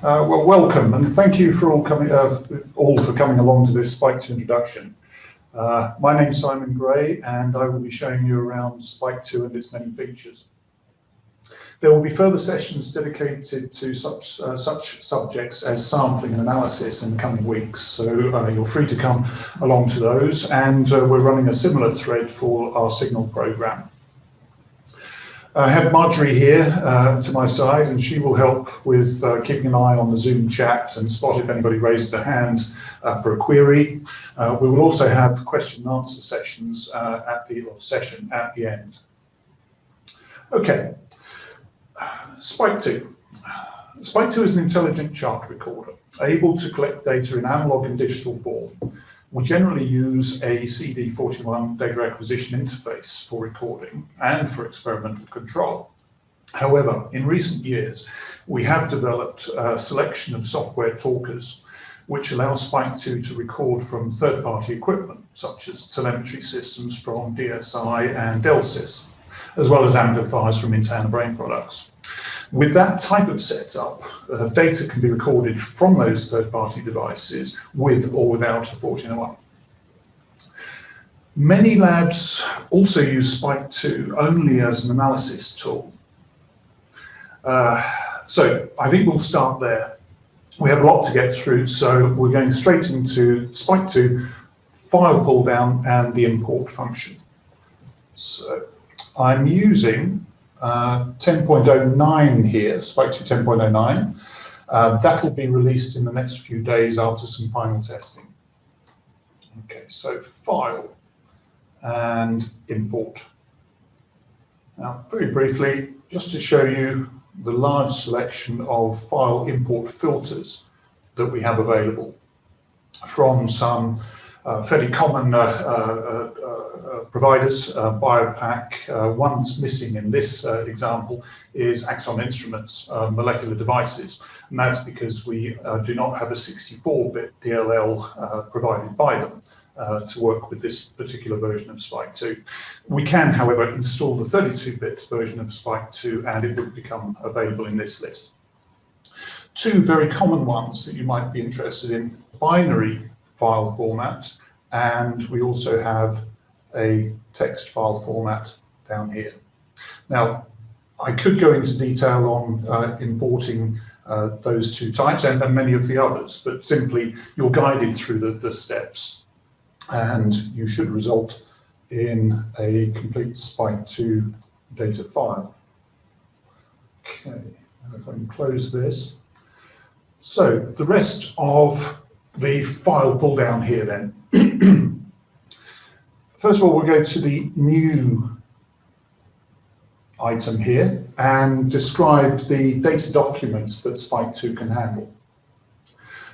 Well, welcome, and thank you for all for coming along to this Spike2 introduction. My name's Simon Gray, and I will be showing you around Spike2 and its many features. There will be further sessions dedicated to such subjects as sampling and analysis in the coming weeks, so you're free to come along to those, and we're running a similar thread for our Signal program. I have Marjorie here to my side, and she will help with keeping an eye on the Zoom chat and spot if anybody raises a hand for a query. We will also have question and answer sessions at the end. Okay, Spike2. Spike2 is an intelligent chart recorder, able to collect data in analog and digital form. We generally use a CD41 data acquisition interface for recording and for experimental control. However, in recent years, we have developed a selection of software talkers which allow Spike2 to record from third-party equipment, such as telemetry systems from DSI and Delsys, as well as amplifiers from Intana Brain products. With that type of setup, data can be recorded from those third-party devices with or without a 1401. Many labs also use Spike2 only as an analysis tool. So I think we'll start there. We have a lot to get through, so we're going straight into Spike2, file pull down and the import function. So I'm using 10.09 here, Spike2 10.09. That'll be released in the next few days after some final testing. Okay, so file and import. Now, very briefly, just to show you the large selection of file import filters that we have available from some fairly common providers, Biopack. One that's missing in this example is Axon Instruments molecular devices, and that's because we do not have a 64-bit DLL provided by them to work with this particular version of Spike2. We can, however, install the 32-bit version of Spike2 and it would become available in this list. Two very common ones that you might be interested in: binary file format, and we also have a text file format down here. Now, I could go into detail on importing those two types and many of the others, but simply you're guided through the steps and you should result in a complete Spike2 data file. Okay, if I can close this. So the rest of the file pull down here then. First of all, we'll go to the new item here and describe the data documents that Spike2 can handle.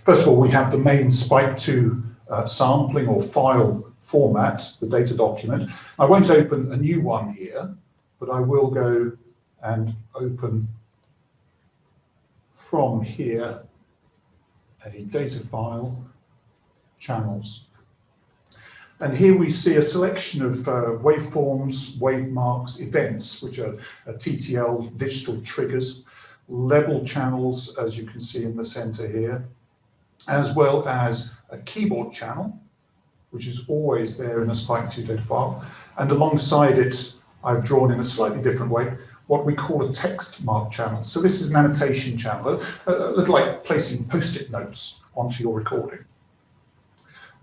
First of all, we have the main Spike2 sampling or file format, the data document. I won't open a new one here, but I will go and open from here a data file, channels. And here we see a selection of waveforms, wave marks, events, which are TTL digital triggers, level channels, as you can see in the center here, as well as a keyboard channel, which is always there in a Spike2 data file. And alongside it, I've drawn in a slightly different way what we call a text mark channel. So this is an annotation channel, a little like placing post-it notes onto your recording.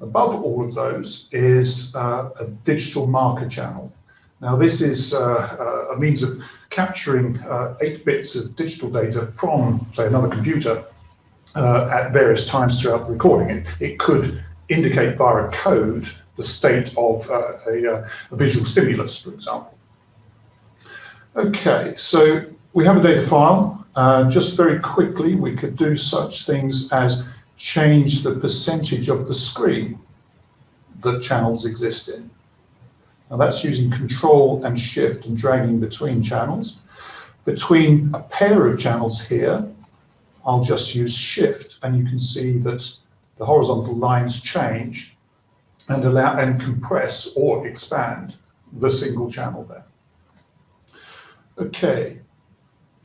Above all of those is a digital marker channel. Now this is a means of capturing 8 bits of digital data from, say, another computer at various times throughout the recording. It could indicate via a code the state of a visual stimulus, for example. Okay, so we have a data file. Just very quickly, we could do such things as change the percentage of the screen that channels exist in. Now that's using Control and Shift and dragging between channels. Between a pair of channels here, I'll just use Shift, and you can see that the horizontal lines change and allow and compress or expand the single channel there. Okay,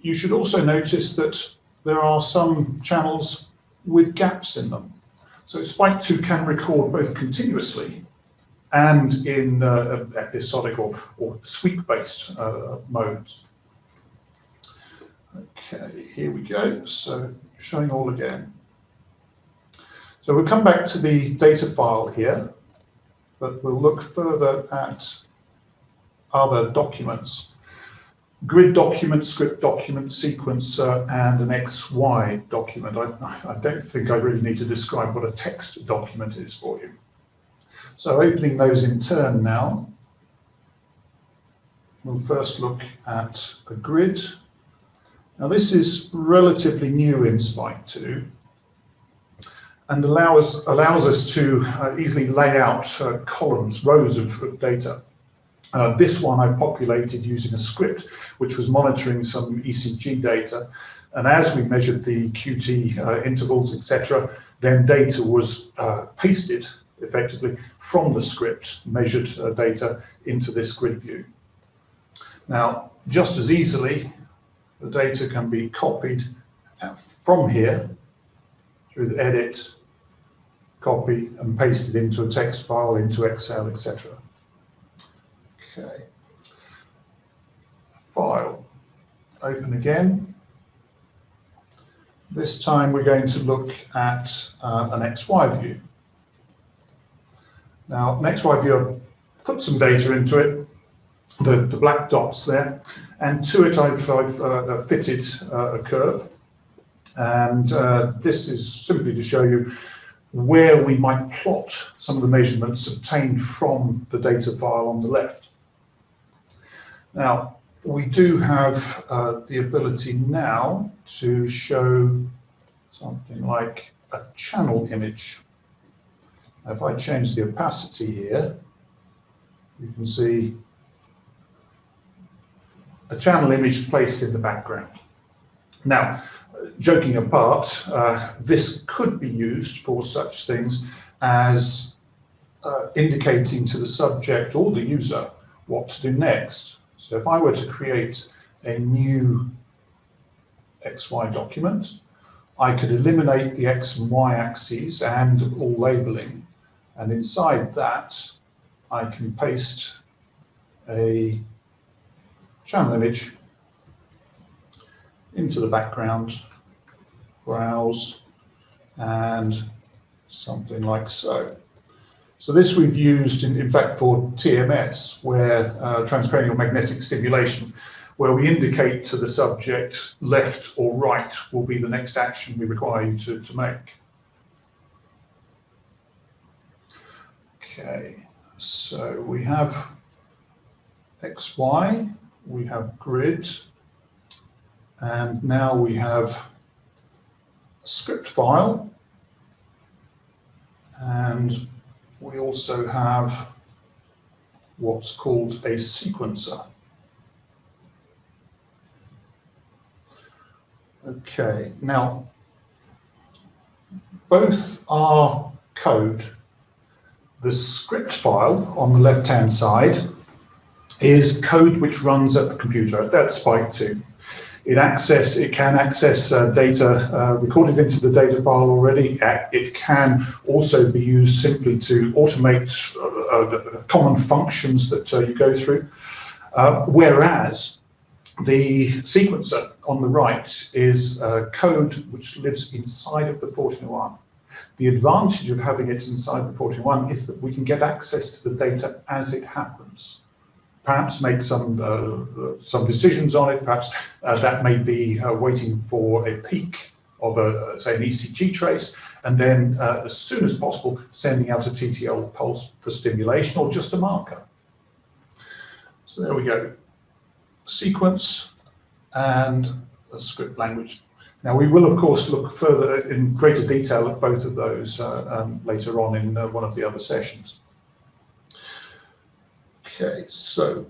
you should also notice that there are some channels with gaps in them. So Spike2 can record both continuously and in episodic or sweep-based modes. Okay, here we go. So showing all again. So we'll come back to the data file here, but we'll look further at other documents. Grid document, script document, sequencer, and an XY document. I don't think I really need to describe what a text document is for you. So opening those in turn now, we'll first look at a grid. Now this is relatively new in Spike2 and allows us to easily lay out columns, rows of data. This one I populated using a script which was monitoring some ECG data, and as we measured the QT intervals, etc., then data was pasted effectively from the script measured data into this grid view. Now, just as easily, the data can be copied from here through the edit, copy, and pasted into a text file, into Excel, etc. Okay. File. Open again. This time we're going to look at an XY view. Now, an XY view, I've put some data into it, the black dots there, and to it I've fitted a curve. And this is simply to show you where we might plot some of the measurements obtained from the data file on the left. Now, we do have the ability now to show something like a channel image. Now, if I change the opacity here, you can see a channel image placed in the background. Now, joking apart, this could be used for such things as indicating to the subject or the user what to do next. So if I were to create a new XY document, I could eliminate the X and Y axes and all labeling, and inside that I can paste a channel image into the background, browse, and something like so. So this we've used, in fact, for TMS, where transcranial magnetic stimulation, where we indicate to the subject left or right will be the next action we require you to make. Okay, so we have XY, we have grid, and now we have a script file, and we also have what's called a sequencer. Okay, now both are code. The script file on the left-hand side is code which runs at the computer. That's Spike2. It can access data recorded into the data file already. It can also be used simply to automate common functions that you go through. Whereas the sequencer on the right is code which lives inside of the 1401. The advantage of having it inside the 1401 is that we can get access to the data as it happens. Perhaps make some decisions on it. Perhaps that may be waiting for a peak of say an ECG trace, and then as soon as possible sending out a TTL pulse for stimulation or just a marker. So there we go. Sequence and a script language. Now we will of course look further in greater detail at both of those later on in one of the other sessions. Okay, so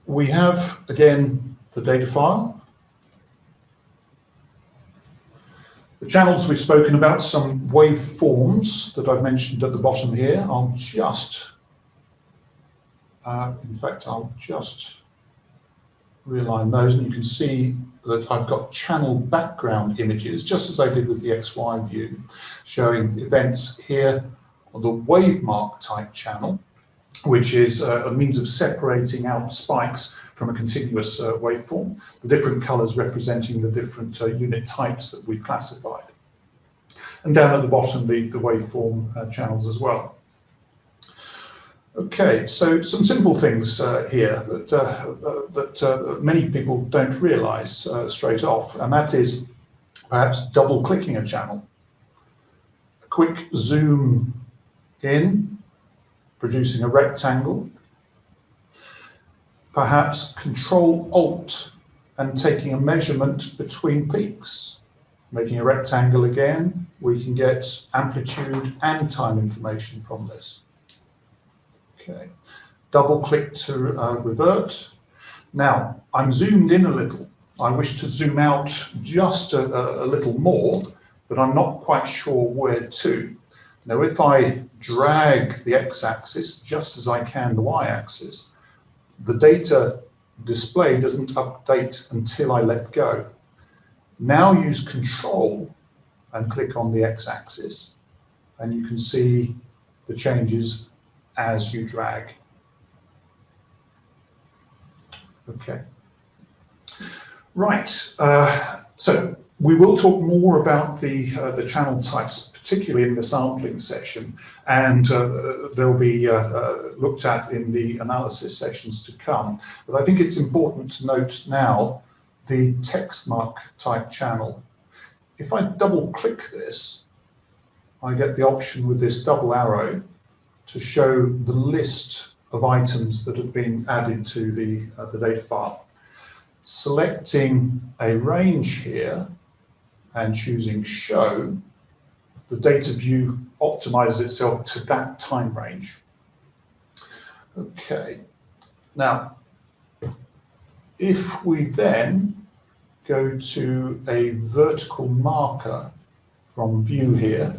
we have again the data file. The channels we've spoken about, some waveforms that I've mentioned at the bottom here. I'll just realign those, and you can see that I've got channel background images, just as I did with the XY view, showing events here on the wave mark type channel, which is a means of separating out spikes from a continuous waveform, the different colors representing the different unit types that we've classified. And down at the bottom, the waveform channels as well. Okay, so some simple things here that many people don't realize straight off, and that is perhaps double clicking a channel. A quick zoom in, producing a rectangle. Perhaps Control-Alt and taking a measurement between peaks. Making a rectangle again, we can get amplitude and time information from this. Okay, double click to revert. Now, I'm zoomed in a little. I wish to zoom out just a little more, but I'm not quite sure where to. Now, if I drag the x-axis just as I can the y-axis, the data display doesn't update until I let go. Now use Control and click on the x-axis, and you can see the changes as you drag. Okay. Right. So we will talk more about the channel types, particularly in the sampling session, and they'll be looked at in the analysis sessions to come. But I think it's important to note now the text mark type channel. If I double click this, I get the option with this double arrow to show the list of items that have been added to the data file. Selecting a range here and choosing show, the data view optimizes itself to that time range. Okay, now if we then go to a vertical marker from view here,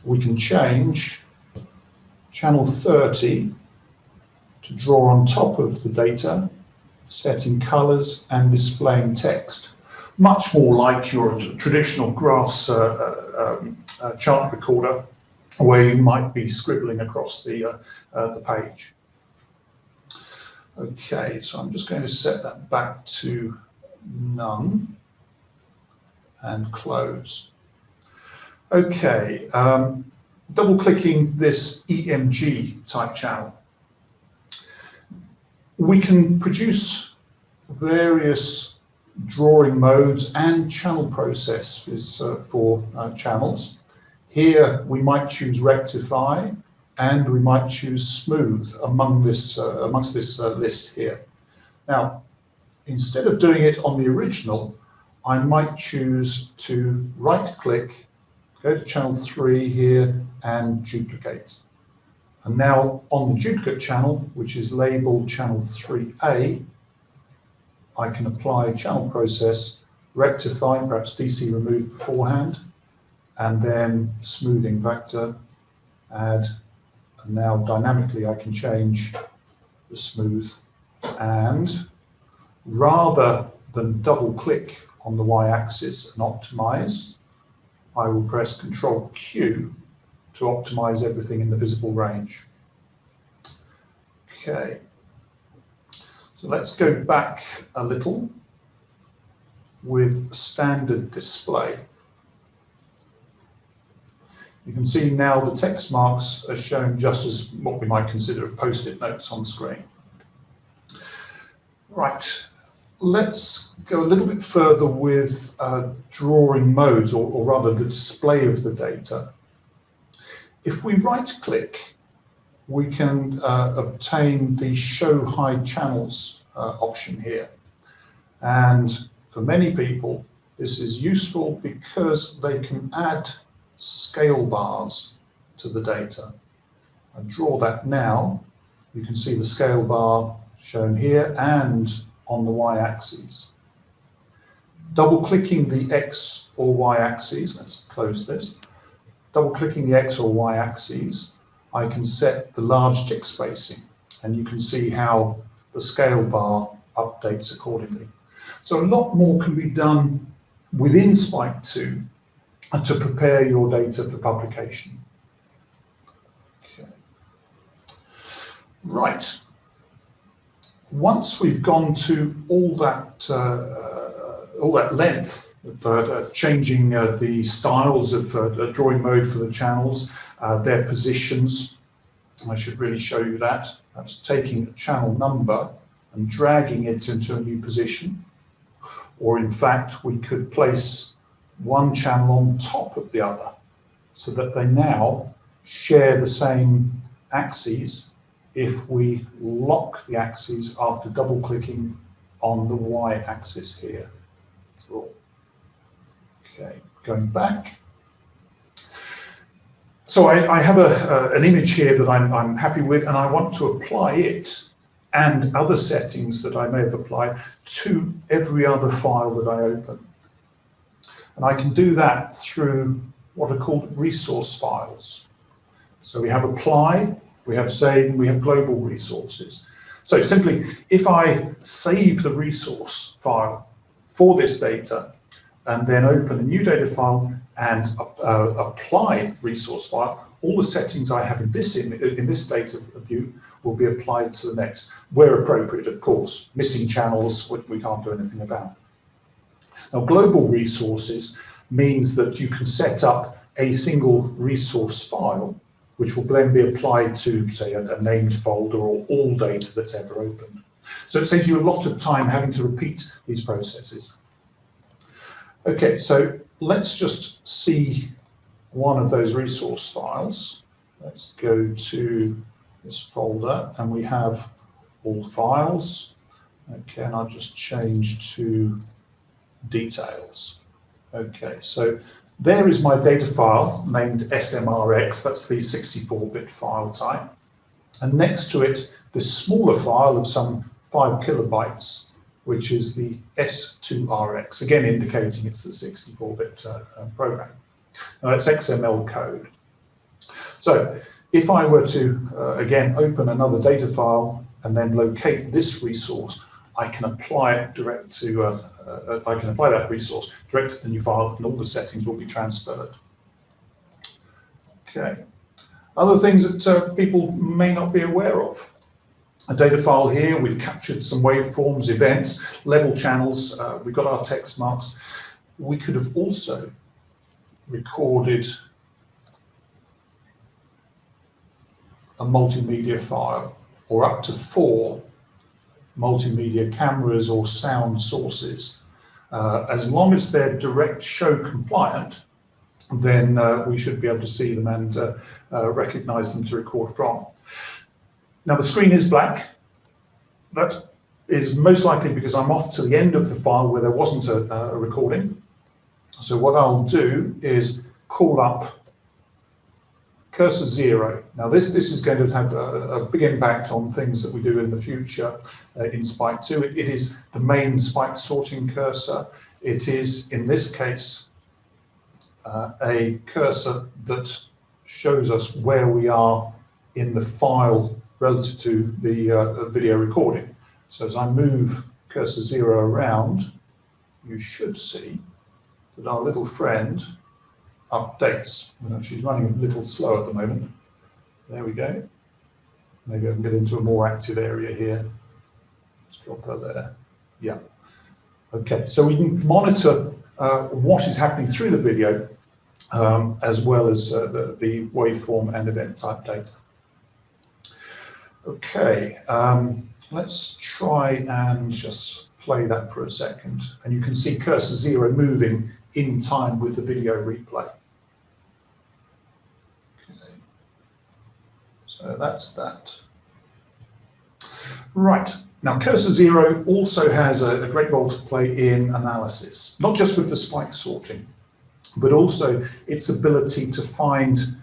we can change channel 30 to draw on top of the data, setting colors and displaying text. Much more like your traditional graphs chart recorder, where you might be scribbling across the page. Okay, so I'm just going to set that back to none and close. Okay, double clicking this EMG type channel. We can produce various drawing modes and channel processes for channels. Here we might choose rectify, and we might choose smooth amongst this list here. Now, instead of doing it on the original, I might choose to right-click, go to channel 3 here, and duplicate. And now on the duplicate channel, which is labeled channel 3A, I can apply channel process, rectify, perhaps DC remove beforehand, and then smoothing factor, add, and now dynamically I can change the smooth. And rather than double click on the y-axis and optimize, I will press Control Q to optimize everything in the visible range. Okay, so let's go back a little with standard display. You can see now the text marks are shown just as what we might consider post-it notes on the screen. Right, let's go a little bit further with drawing modes, or rather the display of the data. If we right-click, we can obtain the Show Hide Channels option here. And for many people, this is useful because they can add scale bars to the data. I draw that now. You can see the scale bar shown here and on the y-axis. Double-clicking the X or Y-axis, let's close this. Double-clicking the X or Y-axis, I can set the large tick spacing, and you can see how the scale bar updates accordingly. So a lot more can be done within Spike2 to prepare your data for publication. Okay. Right. Once we've gone to all that length of changing the styles of drawing mode for the channels, their positions, I should really show you that. That's taking a channel number and dragging it into a new position. Or in fact, we could place one channel on top of the other so that they now share the same axes if we lock the axes after double clicking on the y-axis here. Draw. Okay, going back. So I have an image here that I'm happy with, and I want to apply it and other settings that I may have applied to every other file that I open. And I can do that through what are called resource files. So we have apply, we have save, and we have global resources. So simply, if I save the resource file for this data and then open a new data file and apply resource file, all the settings I have in this data view will be applied to the next, where appropriate, of course. Missing channels, we can't do anything about. Now, global resources means that you can set up a single resource file, which will then be applied to, say, a named folder or all data that's ever opened. So it saves you a lot of time having to repeat these processes. Okay, so let's just see one of those resource files. Let's go to this folder and we have all files. Okay, and I'll just change to details. Okay, so there is my data file named SMRX, that's the 64-bit file type. And next to it, this smaller file of some 5 kilobytes, which is the S2RX, again indicating it's the 64-bit program. Now that's XML code. So if I were to, again, open another data file and then locate this resource, I can apply it direct to, I can apply that resource direct to the new file and all the settings will be transferred. Okay. Other things that people may not be aware of. A data file here, we've captured some waveforms, events, level channels, we've got our text marks. We could have also recorded a multimedia file or up to 4 multimedia cameras or sound sources. As long as they're direct show compliant, then we should be able to see them and recognize them to record from. Now the screen is black. That is most likely because I'm off to the end of the file where there wasn't a recording. So what I'll do is call up cursor 0. Now this is going to have a big impact on things that we do in the future in Spike2. It is the main spike sorting cursor. It is, in this case, a cursor that shows us where we are in the file relative to the video recording. So as I move cursor 0 around, you should see that our little friend updates. She's running a little slow at the moment. There we go. Maybe I can get into a more active area here. Let's drop her there. Yeah. Okay, so we can monitor what is happening through the video as well as the waveform and event type data. Okay, let's try and just play that for a second. And you can see cursor 0 moving in time with the video replay. Okay. So that's that. Right, now cursor 0 also has a great role to play in analysis, not just with the spike sorting, but also its ability to find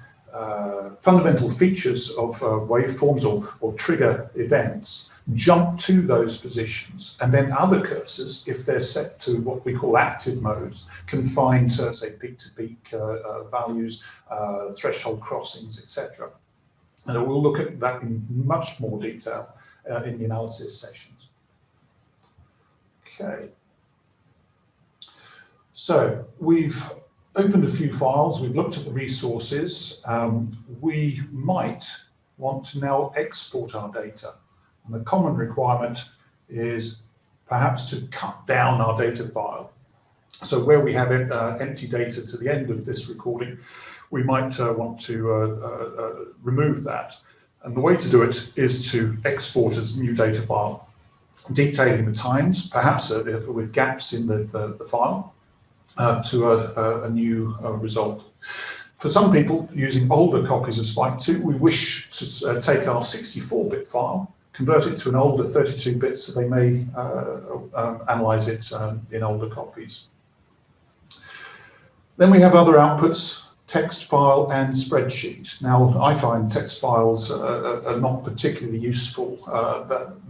fundamental features of waveforms or trigger events, jump to those positions, and then other cursors, if they're set to what we call active modes, can find, say, peak-to-peak values, threshold crossings, etc. And we'll look at that in much more detail in the analysis sessions. Okay. So we've opened a few files, we've looked at the resources. We might want to now export our data. And the common requirement is perhaps to cut down our data file. So where we have empty data to the end of this recording, we might want to remove that. And the way to do it is to export as a new data file, detailing the times, perhaps with gaps in the file, to a new result. For some people using older copies of Spike2, we wish to take our 64-bit file, convert it to an older 32-bit, so they may analyze it in older copies. Then we have other outputs, text file and spreadsheet. Now, I find text files are not particularly useful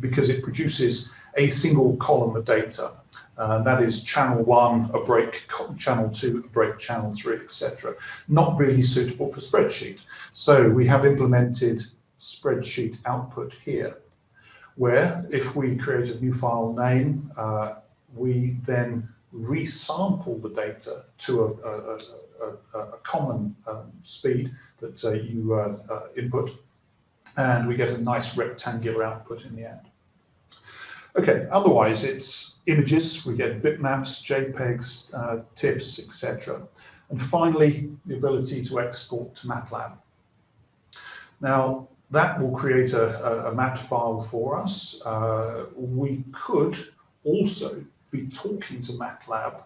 because it produces a single column of data. That is channel 1, a break, channel 2, a break, channel 3, etc. Not really suitable for spreadsheet. So we have implemented spreadsheet output here, where if we create a new file name, we then resample the data to a common speed that you input, and we get a nice rectangular output in the end. Okay, otherwise it's images, we get bitmaps, JPEGs, TIFFs, etc. And finally, the ability to export to MATLAB. Now, that will create a mat file for us. We could also be talking to MATLAB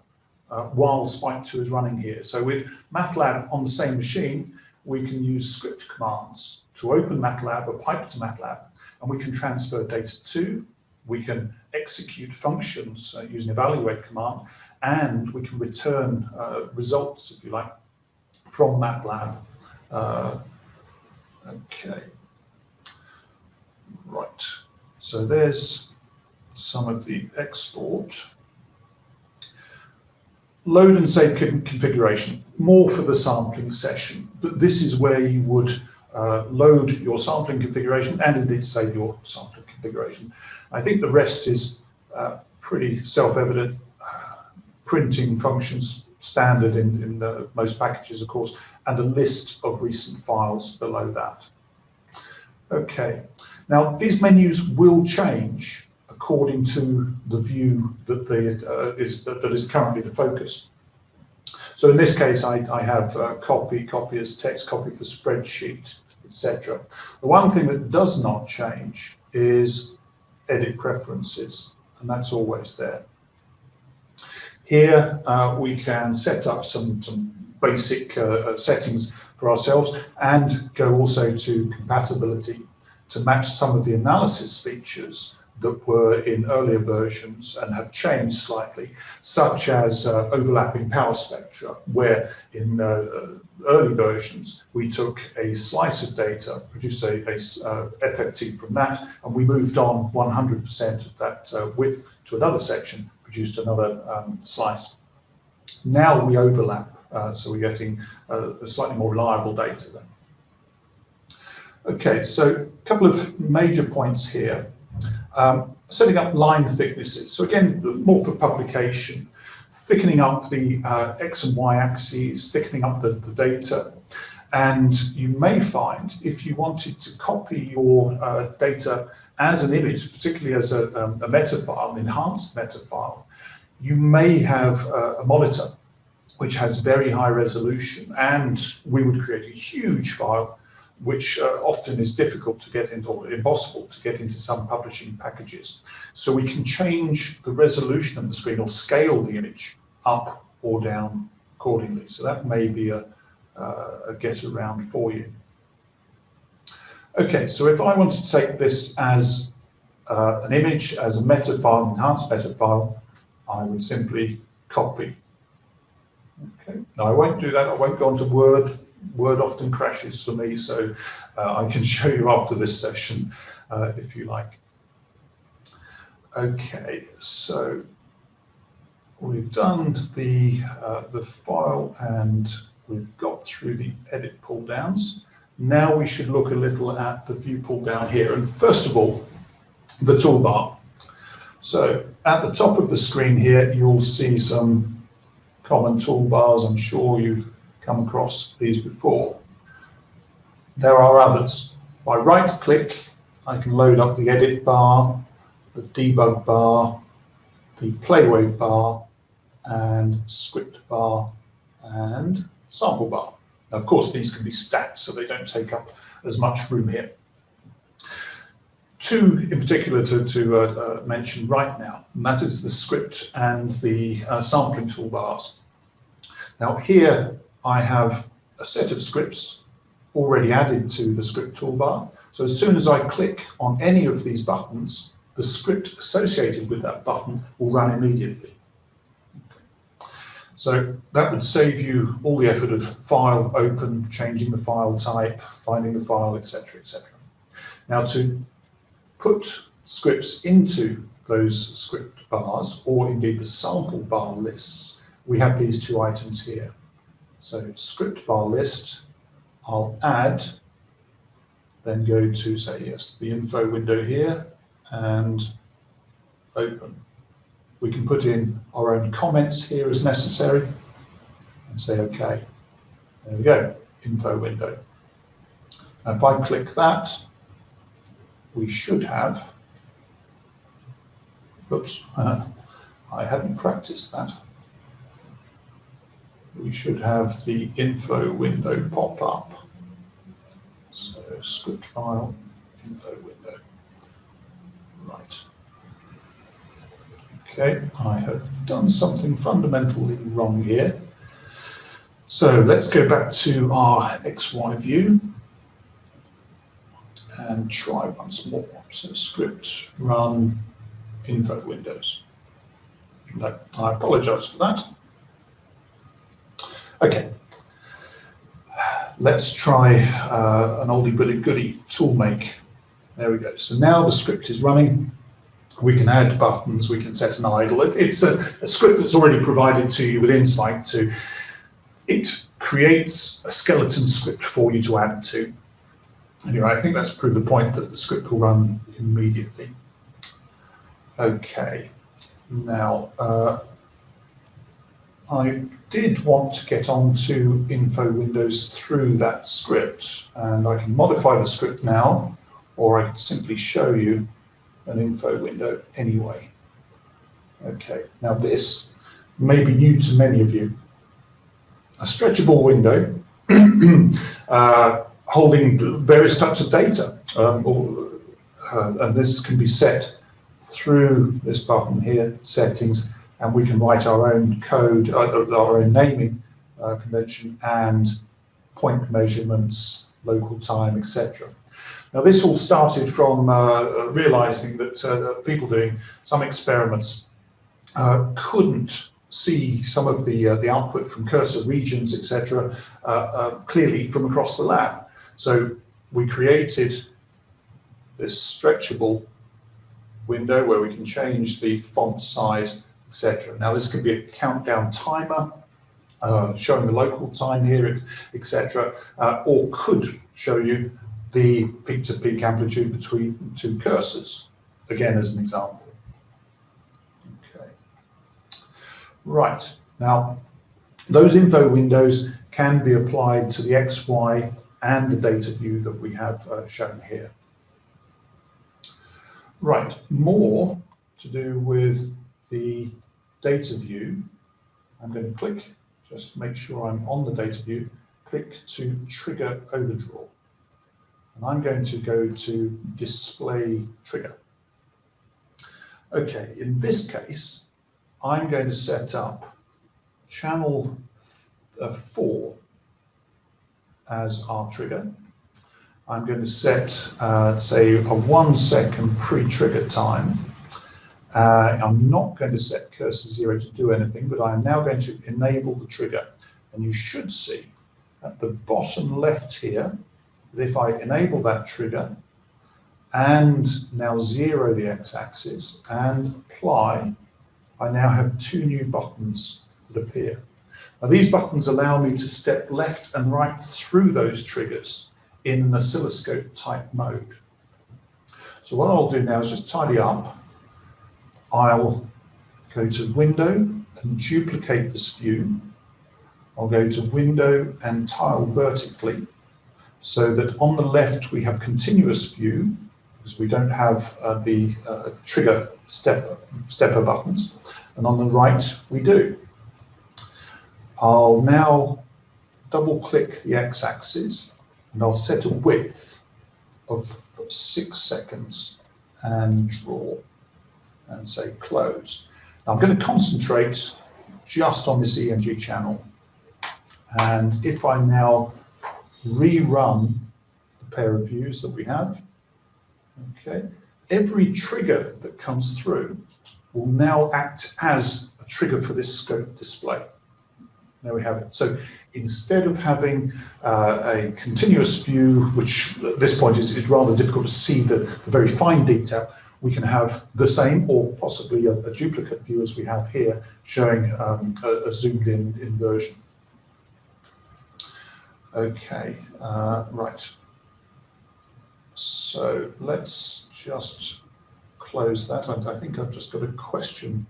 while Spike2 is running here. So with MATLAB on the same machine, we can use script commands to open MATLAB or pipe to MATLAB, and we can transfer data to, we can execute functions using evaluate command, and we can return results, if you like, from MATLAB. Okay. Right. So there's some of the export. Load and save configuration, more for the sampling session, but this is where you would load your sampling configuration and indeed save your sampling configuration. I think the rest is pretty self-evident. Printing functions standard in most packages, of course, and a list of recent files below that. Okay, now these menus will change according to the view that is currently the focus. So in this case, I have copy as text, copy for spreadsheet, etc. The one thing that does not change is edit preferences, and that's always there. Here we can set up some basic settings for ourselves and go also to compatibility to match some of the analysis features that were in earlier versions and have changed slightly, such as overlapping power spectra, where in early versions we took a slice of data, produced a FFT from that, and we moved on 100% of that width to another section, produced another slice. Now we overlap, so we're getting a slightly more reliable data then. Okay, so a couple of major points here. Setting up line thicknesses. So again, more for publication, thickening up the X and Y axes, thickening up the data. And you may find if you wanted to copy your data as an image, particularly as a meta file, an enhanced meta file, you may have a monitor which has very high resolution, and we would create a huge file which often is difficult to get into, or impossible to get into some publishing packages. So we can change the resolution of the screen or scale the image up or down accordingly. So that may be a get around for you. Okay, so if I wanted to take this as an image, as a meta file, enhanced meta file, I would simply copy. Okay, now I won't do that, I won't go on to Word. Word often crashes for me, so I can show you after this session if you like. Okay, so we've done the file and we've got through the edit pull downs. Now we should look a little at the view pull down here. And first of all, the toolbar. So at the top of the screen here, you'll see some common toolbars. I'm sure you've come across these before. There are others. If I right click, I can load up the edit bar, the debug bar, the playwave bar, and script bar, and sample bar. Now, of course, these can be stacked so they don't take up as much room here. Two in particular to mention right now, and that is the script and the sampling toolbars. Now here I have a set of scripts already added to the script toolbar. So as soon as I click on any of these buttons, the script associated with that button will run immediately. So that would save you all the effort of file open, changing the file type, finding the file, etc., etc. Now to put scripts into those script bars, or indeed the sample bar lists, we have these two items here. So script bar list, I'll add, then go to, say, yes, the info window here, and open. We can put in our own comments here as necessary, and say OK. There we go, info window. Now if I click that, we should have, oops, I hadn't practiced that. We should have the info window pop up. So script file, info window. Right. Okay, I have done something fundamentally wrong here. So let's go back to our XY view and try once more. So script run info windows. No, I apologize for that. Okay, let's try an oldie but a goodie, tool make. There we go. So now the script is running. We can add buttons, we can set an idle. It's a script that's already provided to you within Spike2. It creates a skeleton script for you to add to. Anyway, I think that's proved the point that the script will run immediately. Okay, now I did want to get onto info windows through that script, and I can modify the script now, or I can simply show you an info window anyway. Okay, now this may be new to many of you. A stretchable window holding various types of data, and this can be set through this button here, settings, and we can write our own code, our own naming convention, and point measurements, local time, etc. Now this all started from realizing that people doing some experiments couldn't see some of the output from cursor regions, etc., clearly from across the lab. So we created this stretchable window where we can change the font size, etc. Now this could be a countdown timer showing the local time here, etc., or could show you the peak-to-peak amplitude between two cursors, again as an example. Okay. Right, now those info windows can be applied to the X, Y, and the data view that we have shown here. Right, more to do with the data view. I'm going to click, just make sure I'm on the data view, click to trigger overdraw. And I'm going to go to display trigger. Okay, in this case, I'm going to set up channel 4 as our trigger. I'm going to set, say, a 1 second pre-trigger time. I'm not going to set cursor 0 to do anything, but I'm now going to enable the trigger. And you should see at the bottom left here, that if I enable that trigger and now 0 the x-axis and apply, I now have 2 new buttons that appear. Now these buttons allow me to step left and right through those triggers in an oscilloscope type mode. So what I'll do now is just tidy up. I'll go to Window and duplicate this view. I'll go to Window and Tile vertically, so that on the left we have continuous view, because we don't have the trigger stepper buttons, and on the right we do. I'll now double click the x-axis and I'll set a width of 6 seconds and draw and say close. Now I'm going to concentrate just on this ENG channel, and if I now rerun the pair of views that we have, okay, every trigger that comes through will now act as a trigger for this scope display. There we have it. So instead of having a continuous view, which at this point is rather difficult to see the very fine detail, we can have the same or possibly a duplicate view as we have here, showing a zoomed in version. Okay, right. So let's just close that. I think I've just got a question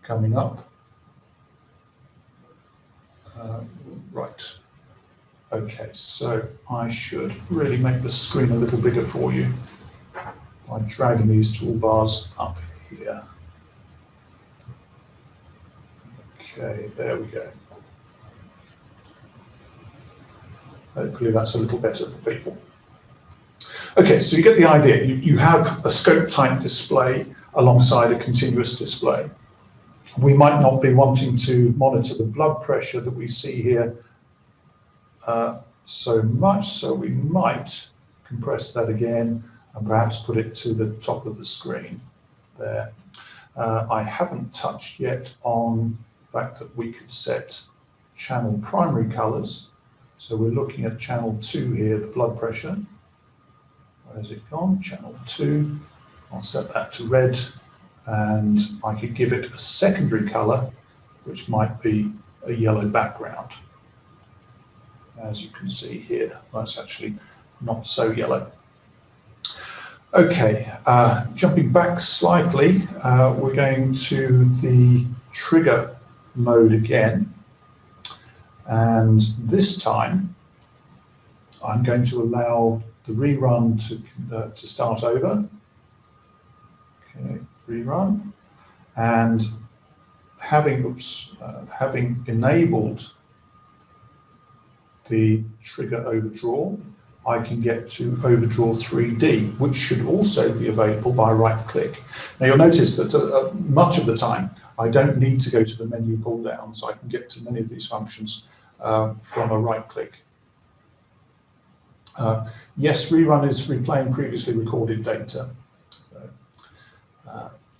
coming up. Right. Okay, so I should really make the screen a little bigger for you by dragging these toolbars up here. Okay, there we go. Hopefully that's a little better for people. Okay, so you get the idea. You have a scope type display alongside a continuous display. We might not be wanting to monitor the blood pressure that we see here so much, so we might compress that again and perhaps put it to the top of the screen there. I haven't touched yet on the fact that we could set channel primary colors. So we're looking at channel 2 here, the blood pressure. Where's it gone? Channel 2. I'll set that to red, and I could give it a secondary color, which might be a yellow background. As you can see here, that's actually not so yellow. Okay, jumping back slightly, we're going to the trigger mode again. And this time, I'm going to allow the rerun to start over. Okay, rerun. And having enabled the trigger overdraw, I can get to overdraw 3D, which should also be available by right click. Now you'll notice that much of the time, I don't need to go to the menu pull downs. I can get to many of these functions from a right click. Yes, rerun is replaying previously recorded data.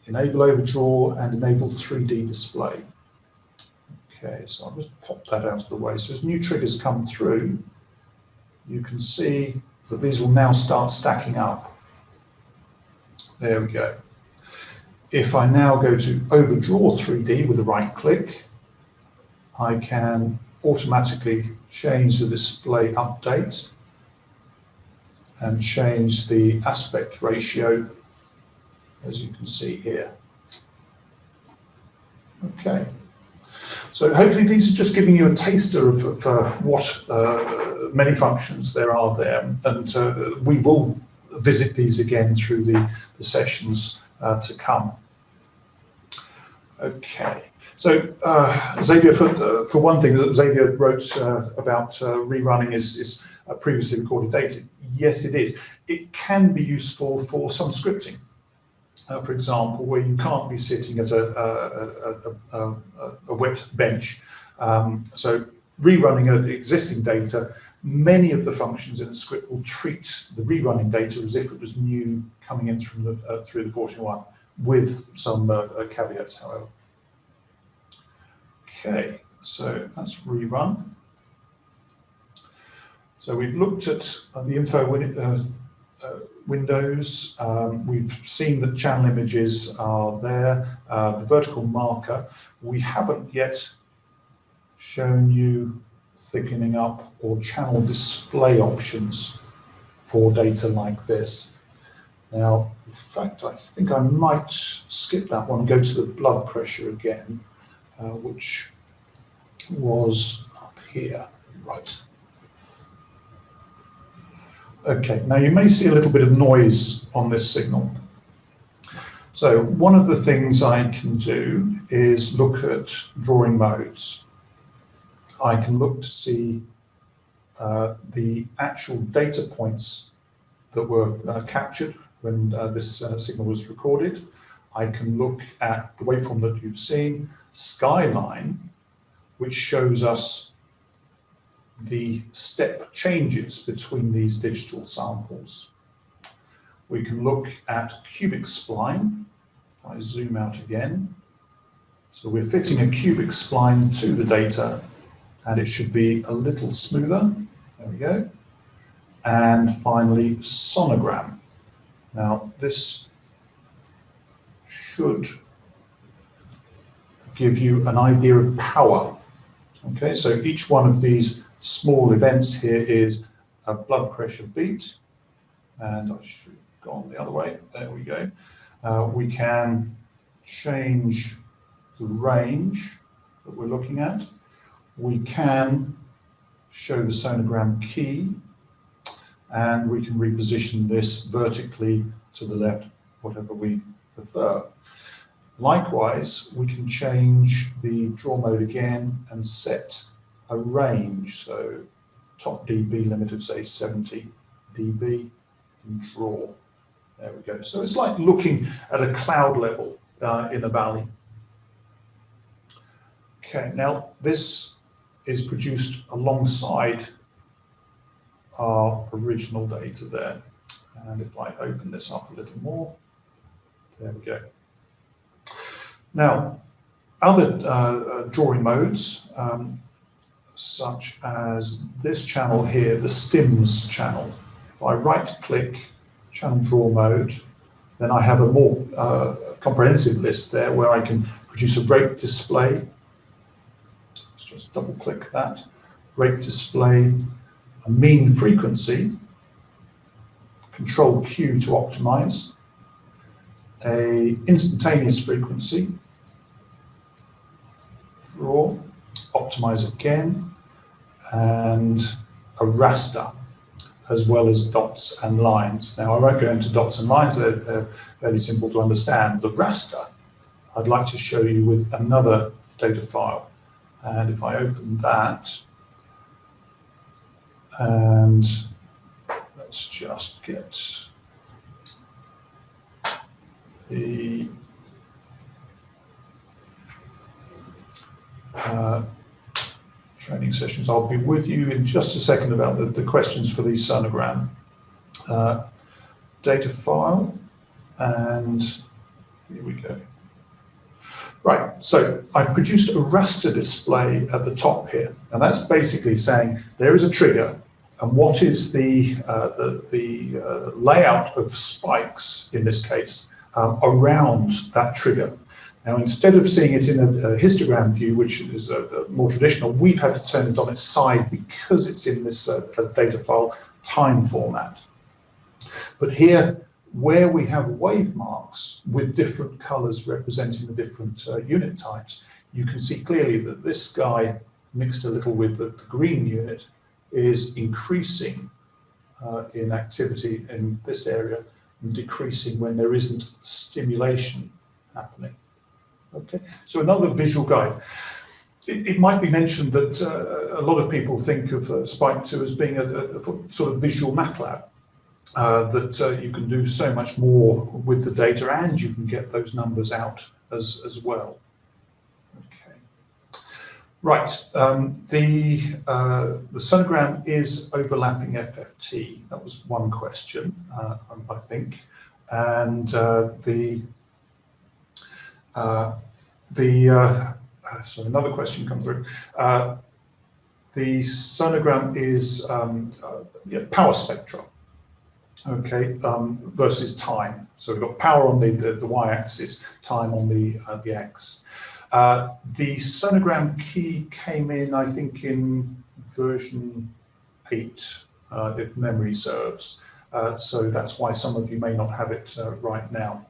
Enable overdraw and enable 3D display. Okay, so I'll just pop that out of the way. So as new triggers come through, you can see that these will now start stacking up. There we go. If I now go to overdraw 3D with a right click, I can automatically change the display update and change the aspect ratio, as you can see here. Okay. So hopefully these are just giving you a taster of what many functions there are there, and we will visit these again through the sessions to come. Okay, so Xavier, for one thing, Xavier wrote about rerunning is previously recorded data. Yes, it is. It can be useful for some scripting. For example, where you can't be sitting at a wet bench. So rerunning existing data, many of the functions in the script will treat the rerunning data as if it was new coming in from the, through the 41, with some caveats, however. Okay, so that's rerun. So we've looked at the info windows. We've seen that channel images are there. The vertical marker. We haven't yet shown you thickening up or channel display options for data like this. Now, in fact, I think I might skip that one and go to the blood pressure again, which was up here, right. Okay, now you may see a little bit of noise on this signal. So one of the things I can do is look at drawing modes. I can look to see the actual data points that were captured when this signal was recorded. I can look at the waveform that you've seen, skyline, which shows us the step changes between these digital samples. We can look at cubic spline. If I zoom out again, so we're fitting a cubic spline to the data, and it should be a little smoother. There we go. And finally, sonogram. Now, this should give you an idea of power. Okay, so each one of these small events here is a blood pressure beat, and I should go on the other way. There we go. We can change the range that we're looking at. We can show the sonogram key, and we can reposition this vertically to the left, whatever we prefer. Likewise, we can change the draw mode again and set a range. So top dB limit of say 70 dB and draw. There we go. So it's like looking at a cloud level in a valley. Okay, now this is produced alongside our original data there. And if I open this up a little more, there we go. Now, other drawing modes, such as this channel here, the stims channel. If I right-click channel draw mode, then I have a more comprehensive list there where I can produce a rate display. Let's just double-click that. Rate display, a mean frequency, Control Q to optimize, a instantaneous frequency, draw, optimize again, and a raster, as well as dots and lines. Now, I won't go into dots and lines, they're fairly simple to understand. The raster, I'd like to show you with another data file. And if I open that, and let's just get the training sessions. I'll be with you in just a second about the questions for the sonogram. Data file, and here we go. Right, so I've produced a raster display at the top here, and that's basically saying there is a trigger, and what is the layout of spikes, in this case, around that trigger. Now, instead of seeing it in a histogram view, which is more traditional, we've had to turn it on its side because it's in this data file time format. But here, where we have wave marks with different colors representing the different unit types, you can see clearly that this guy, mixed a little with the green unit, is increasing in activity in this area and decreasing when there isn't stimulation happening. Okay, so another visual guide. It might be mentioned that a lot of people think of Spike2 as being a sort of visual MATLAB, that you can do so much more with the data and you can get those numbers out as well. Okay, right. The sonogram is overlapping FFT. That was one question, I think, and so another question comes through. The sonogram is power spectra, okay, versus time. So we've got power on the y-axis, time on the x. The sonogram key came in, I think, in version 8, if memory serves. So that's why some of you may not have it right now.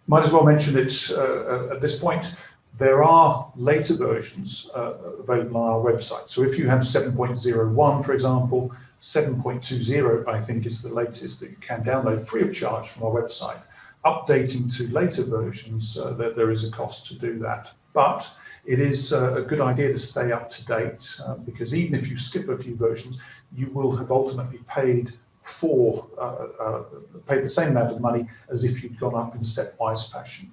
Might as well mention it at this point. There are later versions available on our website. So if you have 7.01, for example, 7.20, I think, is the latest that you can download free of charge from our website. Updating to later versions, there is a cost to do that. But it is a good idea to stay up to date because even if you skip a few versions, you will have ultimately paid the same amount of money as if you'd gone up in stepwise fashion.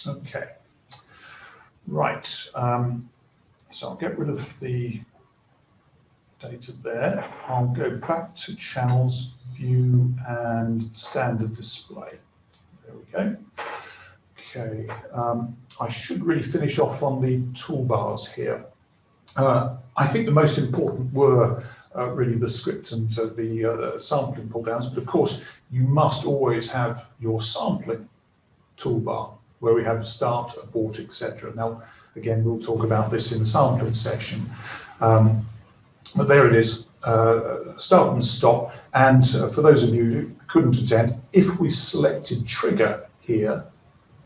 Okay, right. So I'll get rid of the data there. I'll go back to channels, view, and standard display. There we go. Okay, I should really finish off on the toolbars here. I think the most important were really the script and the sampling pull downs, but of course you must always have your sampling toolbar where we have start, abort, etc. Now, again, we'll talk about this in the sampling session. But there it is, start and stop. And for those of you who couldn't attend, if we selected trigger here,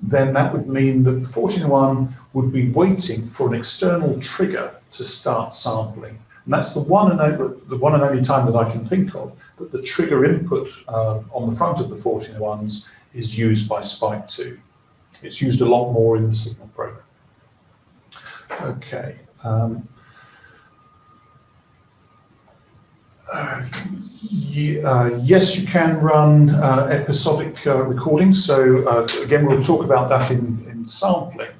then that would mean that the 1401 would be waiting for an external trigger to start sampling. And that's the one and only time that I can think of that the trigger input on the front of the 1401s is used by Spike2. It's used a lot more in the signal program. Okay. Yes, you can run episodic recordings. So again, we'll talk about that in sampling,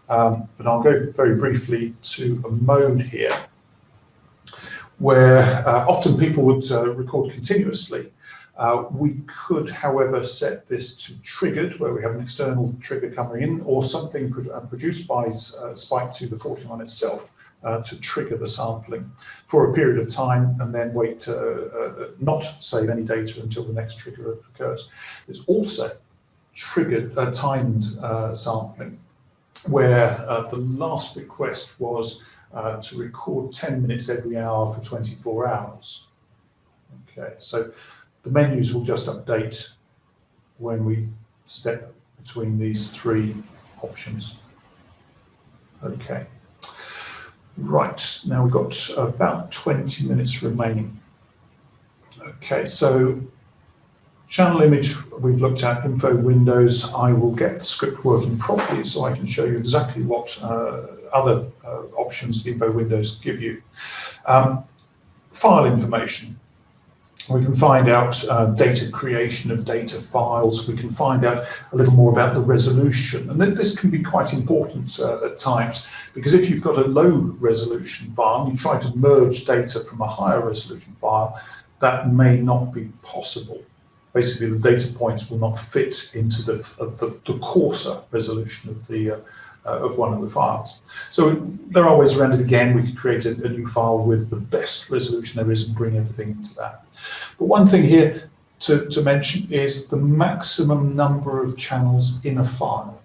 but I'll go very briefly to a mode here where often people would record continuously. We could, however, set this to triggered, where we have an external trigger coming in, or something produced by Spike2, the 1401 itself, to trigger the sampling for a period of time and then wait to not save any data until the next trigger occurs. There's also triggered timed sampling, where the last request was to record 10 minutes every hour for 24 hours. Okay, so the menus will just update when we step between these three options. Okay. Right, now we've got about 20 minutes remaining. Okay, so channel image we've looked at, info windows. I will get the script working properly so I can show you exactly what other options the info windows give you. File information. We can find out data creation of data files. We can find out a little more about the resolution. And this can be quite important at times, because if you've got a low resolution file and you try to merge data from a higher resolution file, that may not be possible. Basically, the data points will not fit into the coarser resolution of one of the files. So there are ways around it. Again, we could create a new file with the best resolution there is and bring everything into that. But one thing here to mention is the maximum number of channels in a file.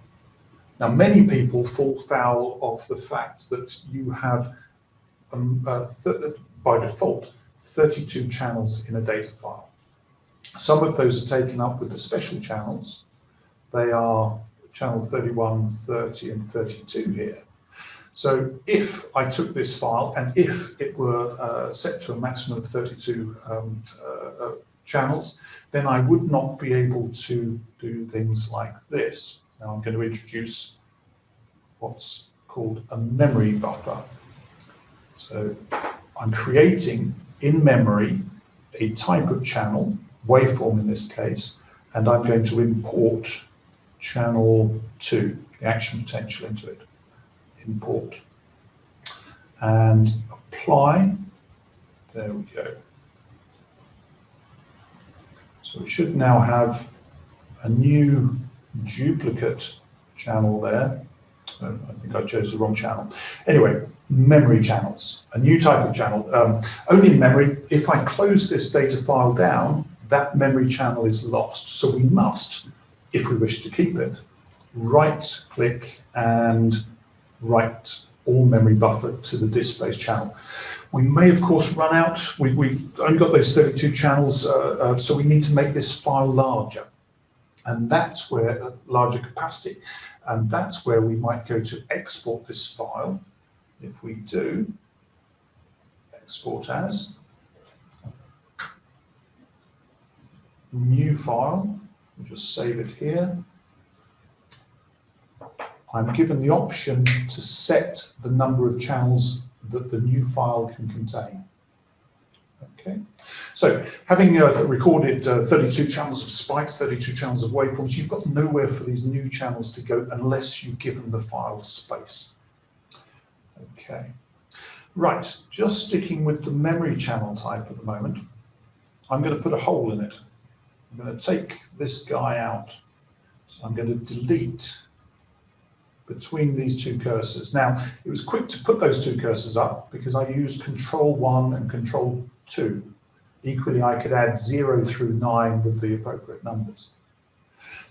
Now, many people fall foul of the fact that you have, by default, 32 channels in a data file. Some of those are taken up with the special channels. They are channel 31, 30, and 32 here. So if I took this file and if it were set to a maximum of 32 channels, then I would not be able to do things like this. Now I'm going to introduce what's called a memory buffer. So I'm creating in memory a type of channel, waveform in this case, and I'm going to import channel 2, the action potential, into it. Import and apply. There we go. So we should now have a new duplicate channel there. I think I chose the wrong channel. Anyway, memory channels, a new type of channel. Only in memory. If I close this data file down, that memory channel is lost. So we must, if we wish to keep it, right-click and write all memory buffer to the disk-based channel. We may, of course, run out. We've only got those 32 channels, so we need to make this file larger. And that's where a larger capacity. And that's where we might go to export this file. If we do, export as, new file, we'll just save it here. I'm given the option to set the number of channels that the new file can contain. Okay, so having recorded 32 channels of spikes, 32 channels of waveforms, you've got nowhere for these new channels to go unless you've given the file space. Okay, right, just sticking with the memory channel type at the moment, I'm going to put a hole in it. I'm going to take this guy out. So I'm going to delete between these two cursors. Now, it was quick to put those two cursors up because I used Control 1 and Control 2. Equally, I could add 0 through 9 with the appropriate numbers.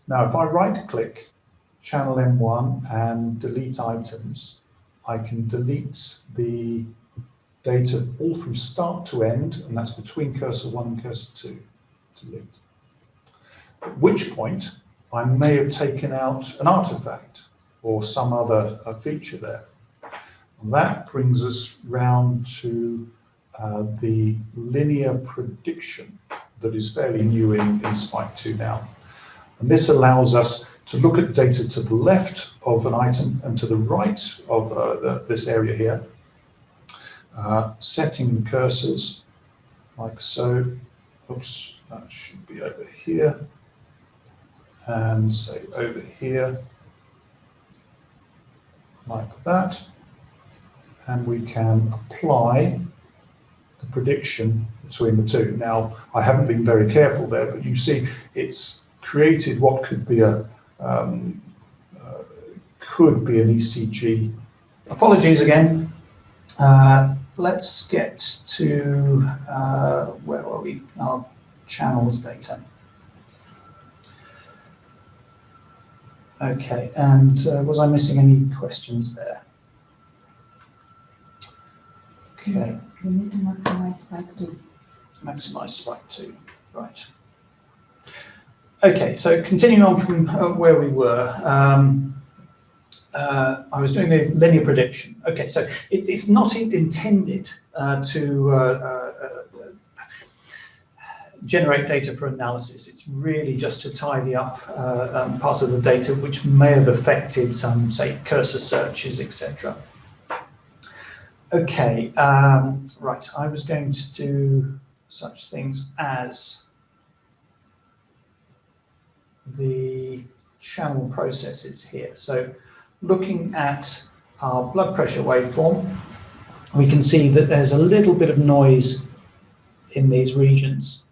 Now, if I right-click Channel M1 and delete items, I can delete the data all from start to end, and that's between cursor 1 and cursor 2. Delete. At which point, I may have taken out an artifact or some other feature there. And that brings us round to the linear prediction that is fairly new in Spike2 now. And this allows us to look at data to the left of an item and to the right of this area here, setting the cursors like so. Oops, that should be over here. And say over here, like that, and we can apply the prediction between the two. Now, I haven't been very careful there, but you see it's created what could be an ECG. Apologies again. Let's get to where are we? Our channels data. Okay, and was I missing any questions there? Okay. We need to maximize Spike2. Maximize Spike2, right. Okay, so continuing on from where we were, I was doing the linear prediction. Okay, so it's not intended to generate data for analysis. It's really just to tidy up parts of the data which may have affected some, say, cursor searches, etc. Okay, right, I was going to do such things as the channel processes here. So looking at our blood pressure waveform, we can see that there's a little bit of noise in these regions.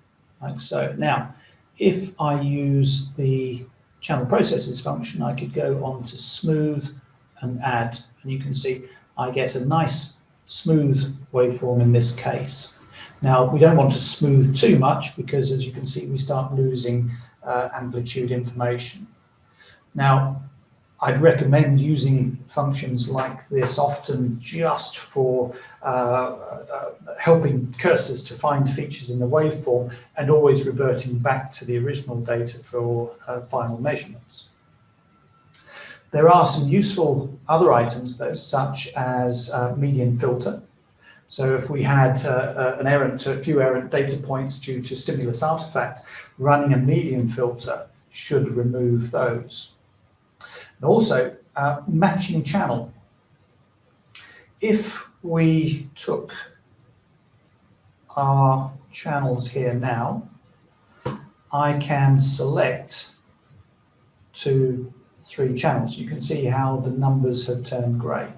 Like so. Now, if I use the channel processes function, I could go on to smooth and add, and you can see I get a nice smooth waveform in this case. Now, we don't want to smooth too much because, as you can see, we start losing amplitude information. Now, I'd recommend using functions like this often just for helping cursors to find features in the waveform and always reverting back to the original data for final measurements. There are some useful other items though, such as median filter. So if we had a few errant data points due to stimulus artifact, running a median filter should remove those. And also, matching channel. If we took our channels here now, I can select 2, 3 channels. You can see how the numbers have turned grey.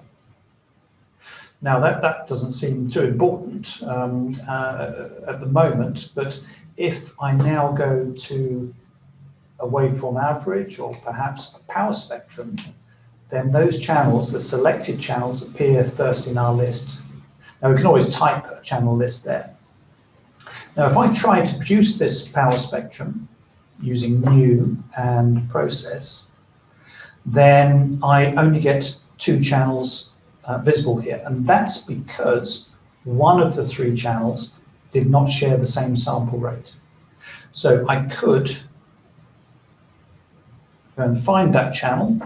Now that doesn't seem too important at the moment, but if I now go to a waveform average or perhaps a power spectrum, then those channels, the selected channels, appear first in our list. Now we can always type a channel list there. Now if I try to produce this power spectrum using new and process, then I only get 2 channels visible here, and that's because one of the three channels did not share the same sample rate. So I could go and find that channel.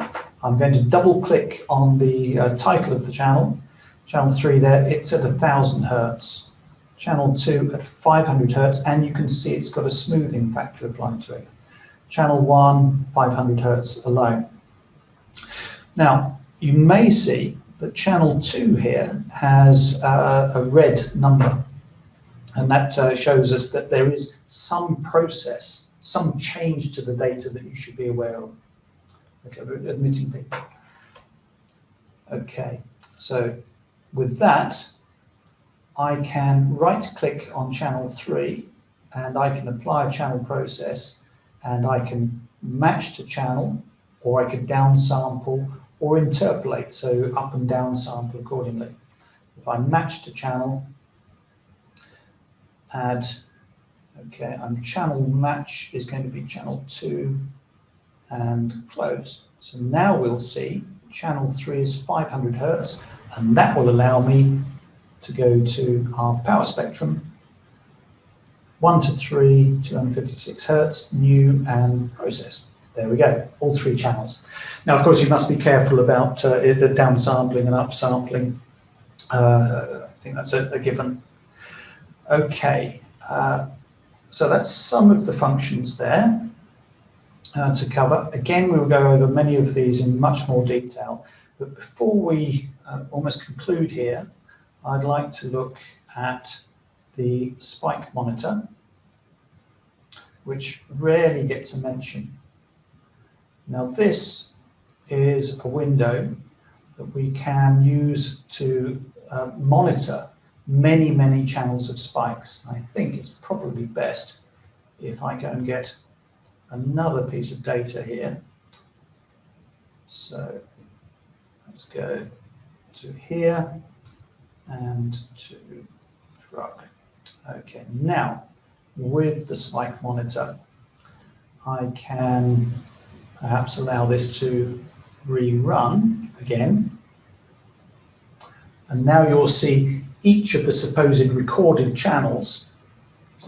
I'm going to double click on the title of the channel. Channel 3 there, it's at 1000 Hertz. Channel 2 at 500 Hertz, and you can see it's got a smoothing factor applied to it. Channel 1, 500 Hertz alone. Now, you may see that channel 2 here has a red number, and that shows us that there is some process, some change to the data that you should be aware of. Okay, we're admitting people. Okay, so with that, I can right-click on channel 3, and I can apply a channel process, and I can match to channel, or I could downsample, or interpolate, so up and down sample accordingly. If I match to channel, add, okay, and channel match is going to be channel 2, and close. So now we'll see channel 3 is 500 Hertz, and that will allow me to go to our power spectrum, 1 to 3, 256 Hertz, new, and process. There we go, all three channels. Now, of course, you must be careful about the downsampling and upsampling. I think that's a given. Okay, so that's some of the functions there to cover. Again, we'll go over many of these in much more detail, but before we almost conclude here, I'd like to look at the spike monitor, which rarely gets a mention. Now, this is a window that we can use to monitor many, many channels of spikes. I think it's probably best if I go and get another piece of data here. So let's go to here and to drug. Okay, now with the spike monitor, I can perhaps allow this to rerun again. And now you'll see each of the supposed recorded channels.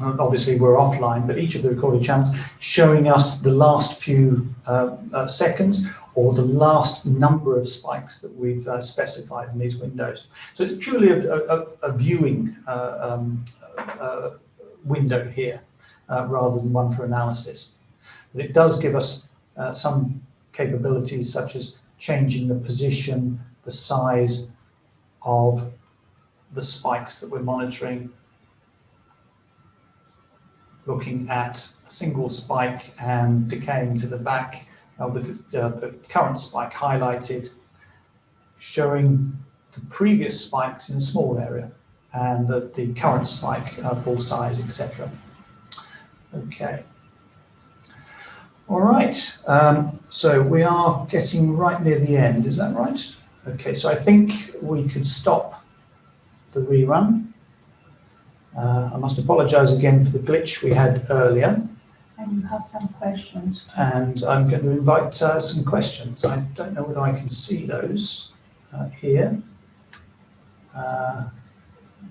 Obviously we're offline, but each of the recorded channels showing us the last few seconds or the last number of spikes that we've specified in these windows. So it's purely a viewing window here rather than one for analysis. But it does give us some capabilities such as changing the position, the size of the spikes that we're monitoring, looking at a single spike and decaying to the back with the current spike highlighted, showing the previous spikes in a small area and the current spike full size, etc. Okay. All right, so we are getting right near the end, is that right? Okay, so I think we could stop the rerun. I must apologize again for the glitch we had earlier. And you have some questions. And I'm going to invite some questions. I don't know whether I can see those here.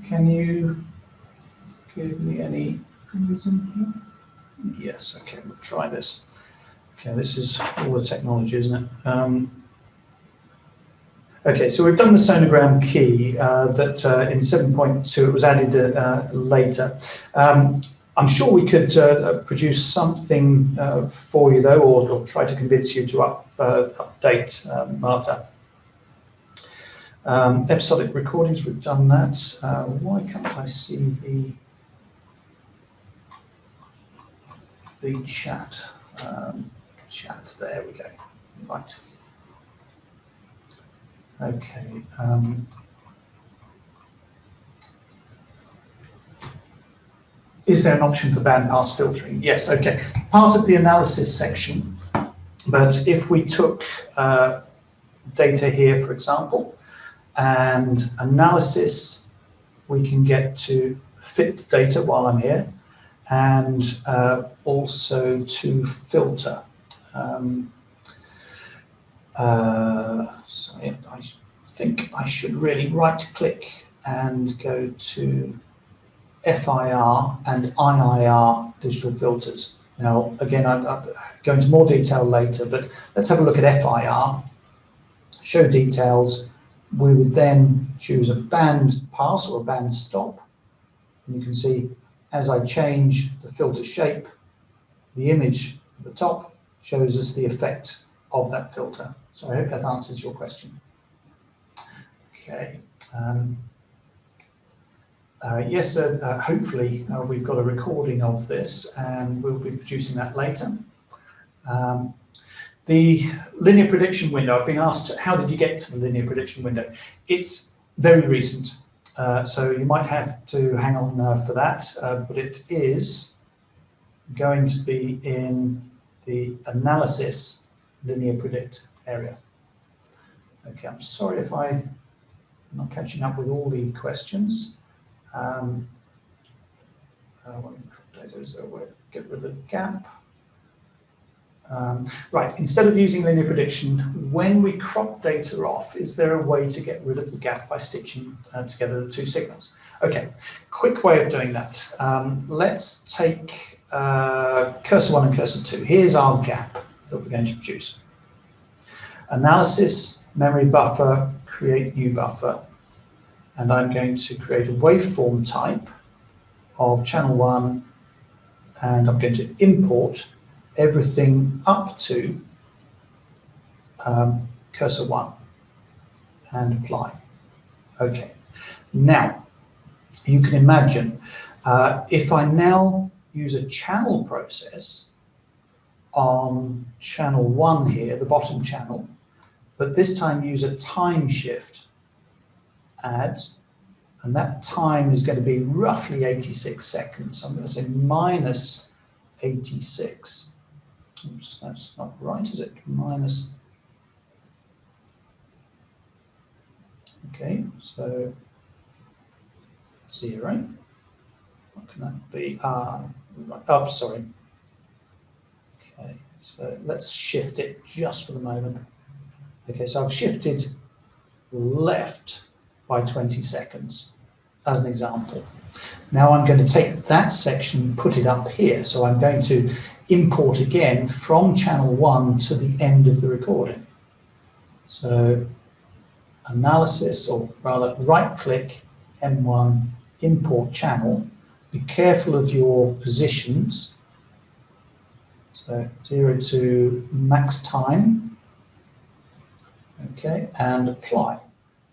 Can you give me any? Can you zoom here? Yes, okay, we'll try this. Okay, this is all the technology, isn't it? Okay, so we've done the sonogram key that in 7.2 it was added later. I'm sure we could produce something for you though, or try to convince you to update Marta. Episodic recordings, we've done that. Why can't I see the chat? Chat, there we go. Right. Okay. Is there an option for bandpass filtering? Yes, okay. Part of the analysis section, but if we took data here, for example, and analysis, we can get to fit data while I'm here, and also to filter. Sorry, I think I should really right-click and go to FIR and IIR digital filters. Now, again, I'll go into more detail later, but let's have a look at FIR, show details. We would then choose a band pass or a band stop. And you can see as I change the filter shape, the image at the top shows us the effect of that filter. So I hope that answers your question. Okay. Yes, hopefully we've got a recording of this and we'll be producing that later. The linear prediction window, I've been asked, how did you get to the linear prediction window? It's very recent, so you might have to hang on for that, but it is going to be in the analysis linear predict area. Okay, I'm sorry if I'm not catching up with all the questions. Is there a way to get rid of the gap? Right, instead of using linear prediction, when we crop data off, is there a way to get rid of the gap by stitching together the two signals? Okay, quick way of doing that. Let's take cursor 1 and cursor 2. Here's our gap that we're going to produce. Analysis, memory buffer, create new buffer. And I'm going to create a waveform type of channel 1, and I'm going to import everything up to cursor 1 and apply. Okay, now you can imagine if I now use a channel process on channel 1 here, the bottom channel, but this time use a time shift add, and that time is going to be roughly 86 seconds. So I'm going to say minus 86. Oops, that's not right, is it? Minus. Okay, so 0. What can that be? Right. Oh, sorry. Okay, so let's shift it just for the moment. Okay, so I've shifted left by 20 seconds as an example. Now I'm going to take that section and put it up here. So I'm going to import again from channel 1 to the end of the recording. So analysis, or rather right click, M1, import channel. Be careful of your positions. So 0 to max time. Okay, and apply.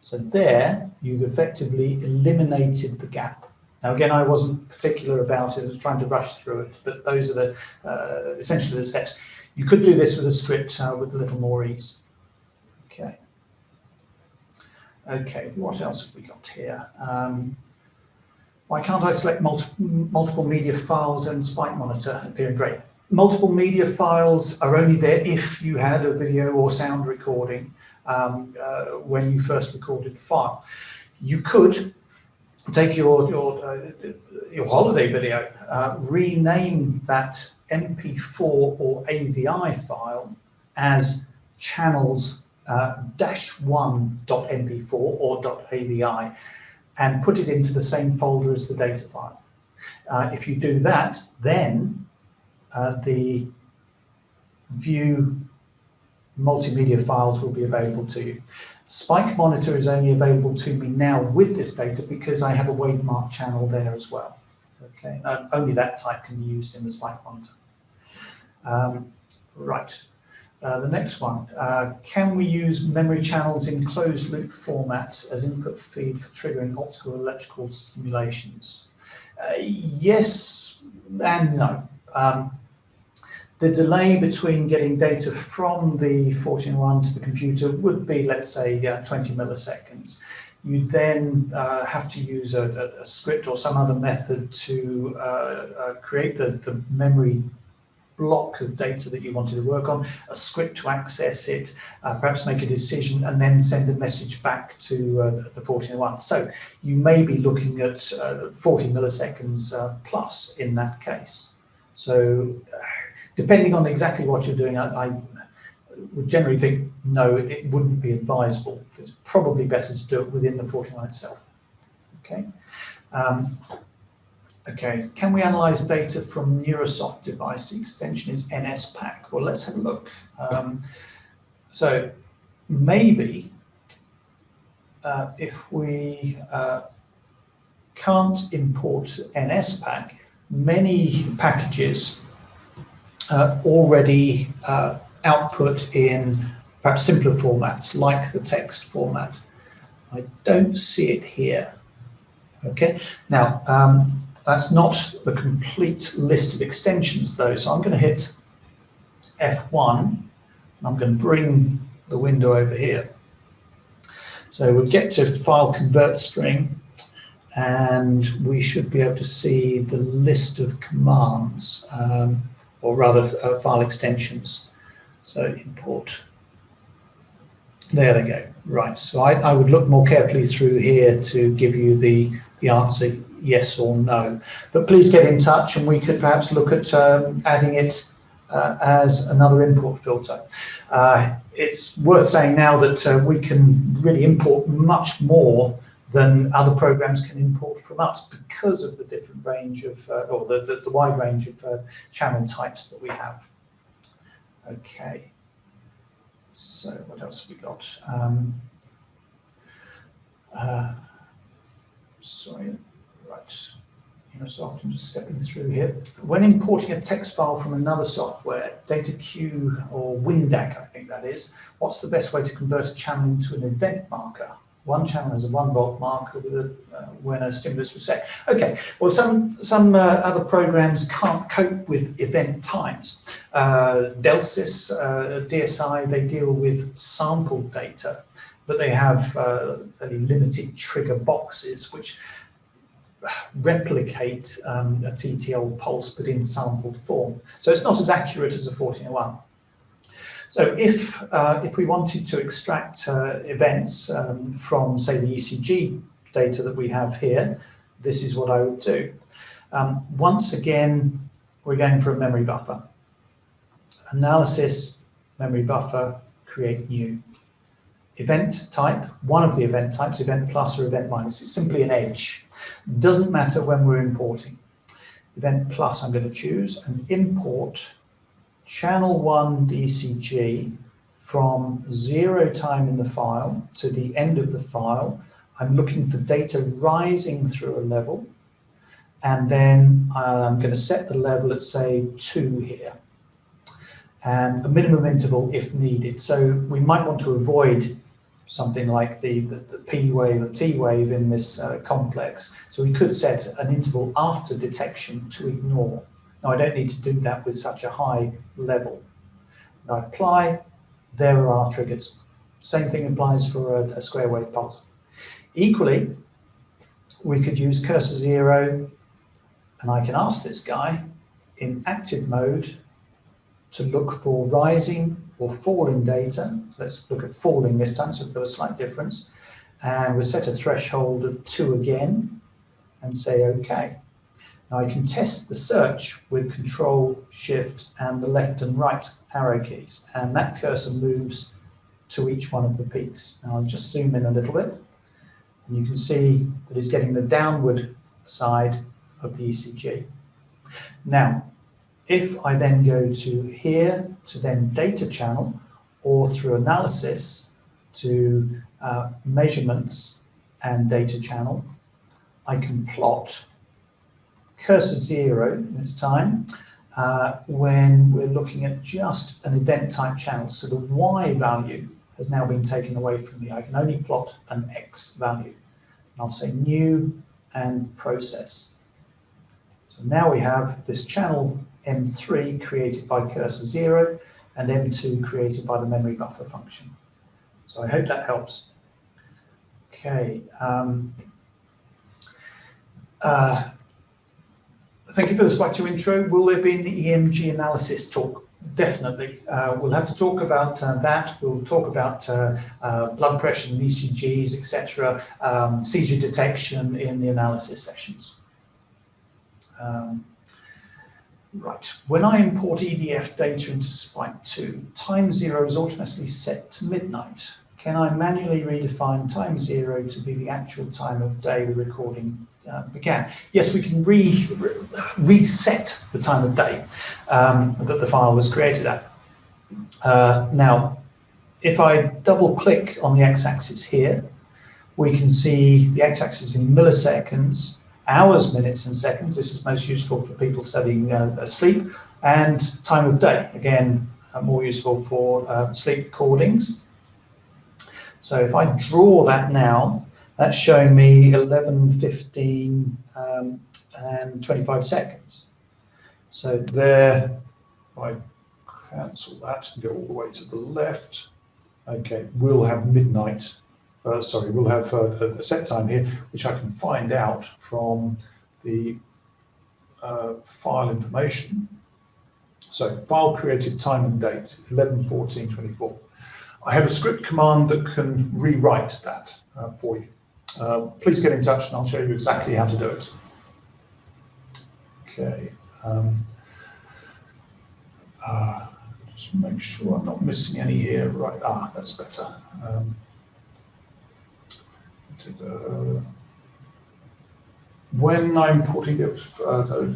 So there, you've effectively eliminated the gap. Now, again, I wasn't particular about it. I was trying to rush through it, but those are the essentially the steps. You could do this with a script with a little more ease. Okay. Okay, what else have we got here? Why can't I select multiple media files and Spike Monitor appearing great? Multiple media files are only there if you had a video or sound recording when you first recorded the file. You could take your holiday video, rename that MP4 or AVI file as channels -1.mp4 or .avi, and put it into the same folder as the data file. If you do that, then the view multimedia files will be available to you. Spike Monitor is only available to me now with this data because I have a wavemark channel there as well. Okay, only that type can be used in the Spike Monitor. Right, the next one. Can we use memory channels in closed loop format as input feed for triggering optical electrical stimulations? Yes and no. The delay between getting data from the 1401 to the computer would be, let's say, 20 milliseconds. You then have to use a script or some other method to create the memory block of data that you wanted to work on, a script to access it, perhaps make a decision, and then send a message back to the 1401. So you may be looking at 40 milliseconds plus in that case. So depending on exactly what you're doing, I would generally think, no, it wouldn't be advisable. It's probably better to do it within the 1401 itself. Okay. Okay, can we analyze data from Neurosoft device? The extension is NSPAC. Well, let's have a look. So maybe if we can't import NSPAC, many packages already output in perhaps simpler formats like the text format. I don't see it here. Okay, now that's not the complete list of extensions though, so I'm going to hit F1 and I'm going to bring the window over here. So we'll get to file convert string and we should be able to see the list of commands, or rather file extensions. So import. There they go. Right, so I would look more carefully through here to give you the answer yes or no. But please get in touch and we could perhaps look at adding it as another import filter. It's worth saying now that we can really import much more than other programs can import from us because of the different range of, or the wide range of channel types that we have. Okay. So what else have we got? Sorry, right. So I'm just stepping through here. When importing a text file from another software, DataQ or WinDAC, I think that is, what's the best way to convert a channel into an event marker? One channel has a 1 volt marker with a when a stimulus was set. Okay, well some other programs can't cope with event times. Delsys, DSI, they deal with sample data, but they have very limited trigger boxes which replicate a TTL pulse but in sampled form. So it's not as accurate as a 1401. So if we wanted to extract events from, say, the ECG data that we have here, this is what I would do. Once again, we're going for a memory buffer. Analysis, memory buffer, create new. Event type, one of the event types, event plus or event minus, it's simply an edge. Doesn't matter when we're importing. Event plus I'm going to choose and import channel 1 DCG from 0 time in the file to the end of the file. I'm looking for data rising through a level, and then I'm going to set the level at, say, 2 here, and a minimum interval if needed. So we might want to avoid something like the P wave or T wave in this complex. So we could set an interval after detection to ignore. Now I don't need to do that with such a high level. Now I apply, there are our triggers. Same thing applies for a square wave pulse. Equally, we could use cursor 0, and I can ask this guy in active mode to look for rising or falling data. Let's look at falling this time, so we've got a slight difference. And we'll set a threshold of 2 again and say OK. Now I can test the search with Control, Shift, and the left and right arrow keys, and that cursor moves to each one of the peaks. Now I'll just zoom in a little bit, and you can see that it's getting the downward side of the ECG. Now, if I then go to here, to then data channel, or through analysis to measurements and data channel, I can plot cursor 0 this time when we're looking at just an event type channel. So the Y value has now been taken away from me. I can only plot an X value. And I'll say new and process. So now we have this channel M3 created by cursor 0 and M2 created by the memory buffer function. So I hope that helps. Okay. Thank you for the Spike2 intro. Will there be an EMG analysis talk? Definitely. We'll have to talk about that. We'll talk about blood pressure and ECGs, etc., seizure detection in the analysis sessions. Right. When I import EDF data into Spike2, time 0 is automatically set to midnight. can I manually redefine time 0 to be the actual time of day the recording began? Yes, we can reset the time of day that the file was created at. Now, if I double click on the x-axis here, we can see the x-axis in milliseconds, hours, minutes and seconds. This is most useful for people studying sleep, and time of day, again, more useful for sleep recordings. So if I draw that now, that's showing me 11:15 and 25 seconds. So there, if I cancel that and go all the way to the left, okay, we'll have midnight. We'll have a set time here, which I can find out from the file information. So file created time and date, 11/14/24. I have a script command that can rewrite that for you. Please get in touch and I'll show you exactly how to do it. Okay. Just make sure I'm not missing any here. Right, that's better. When I'm importing it,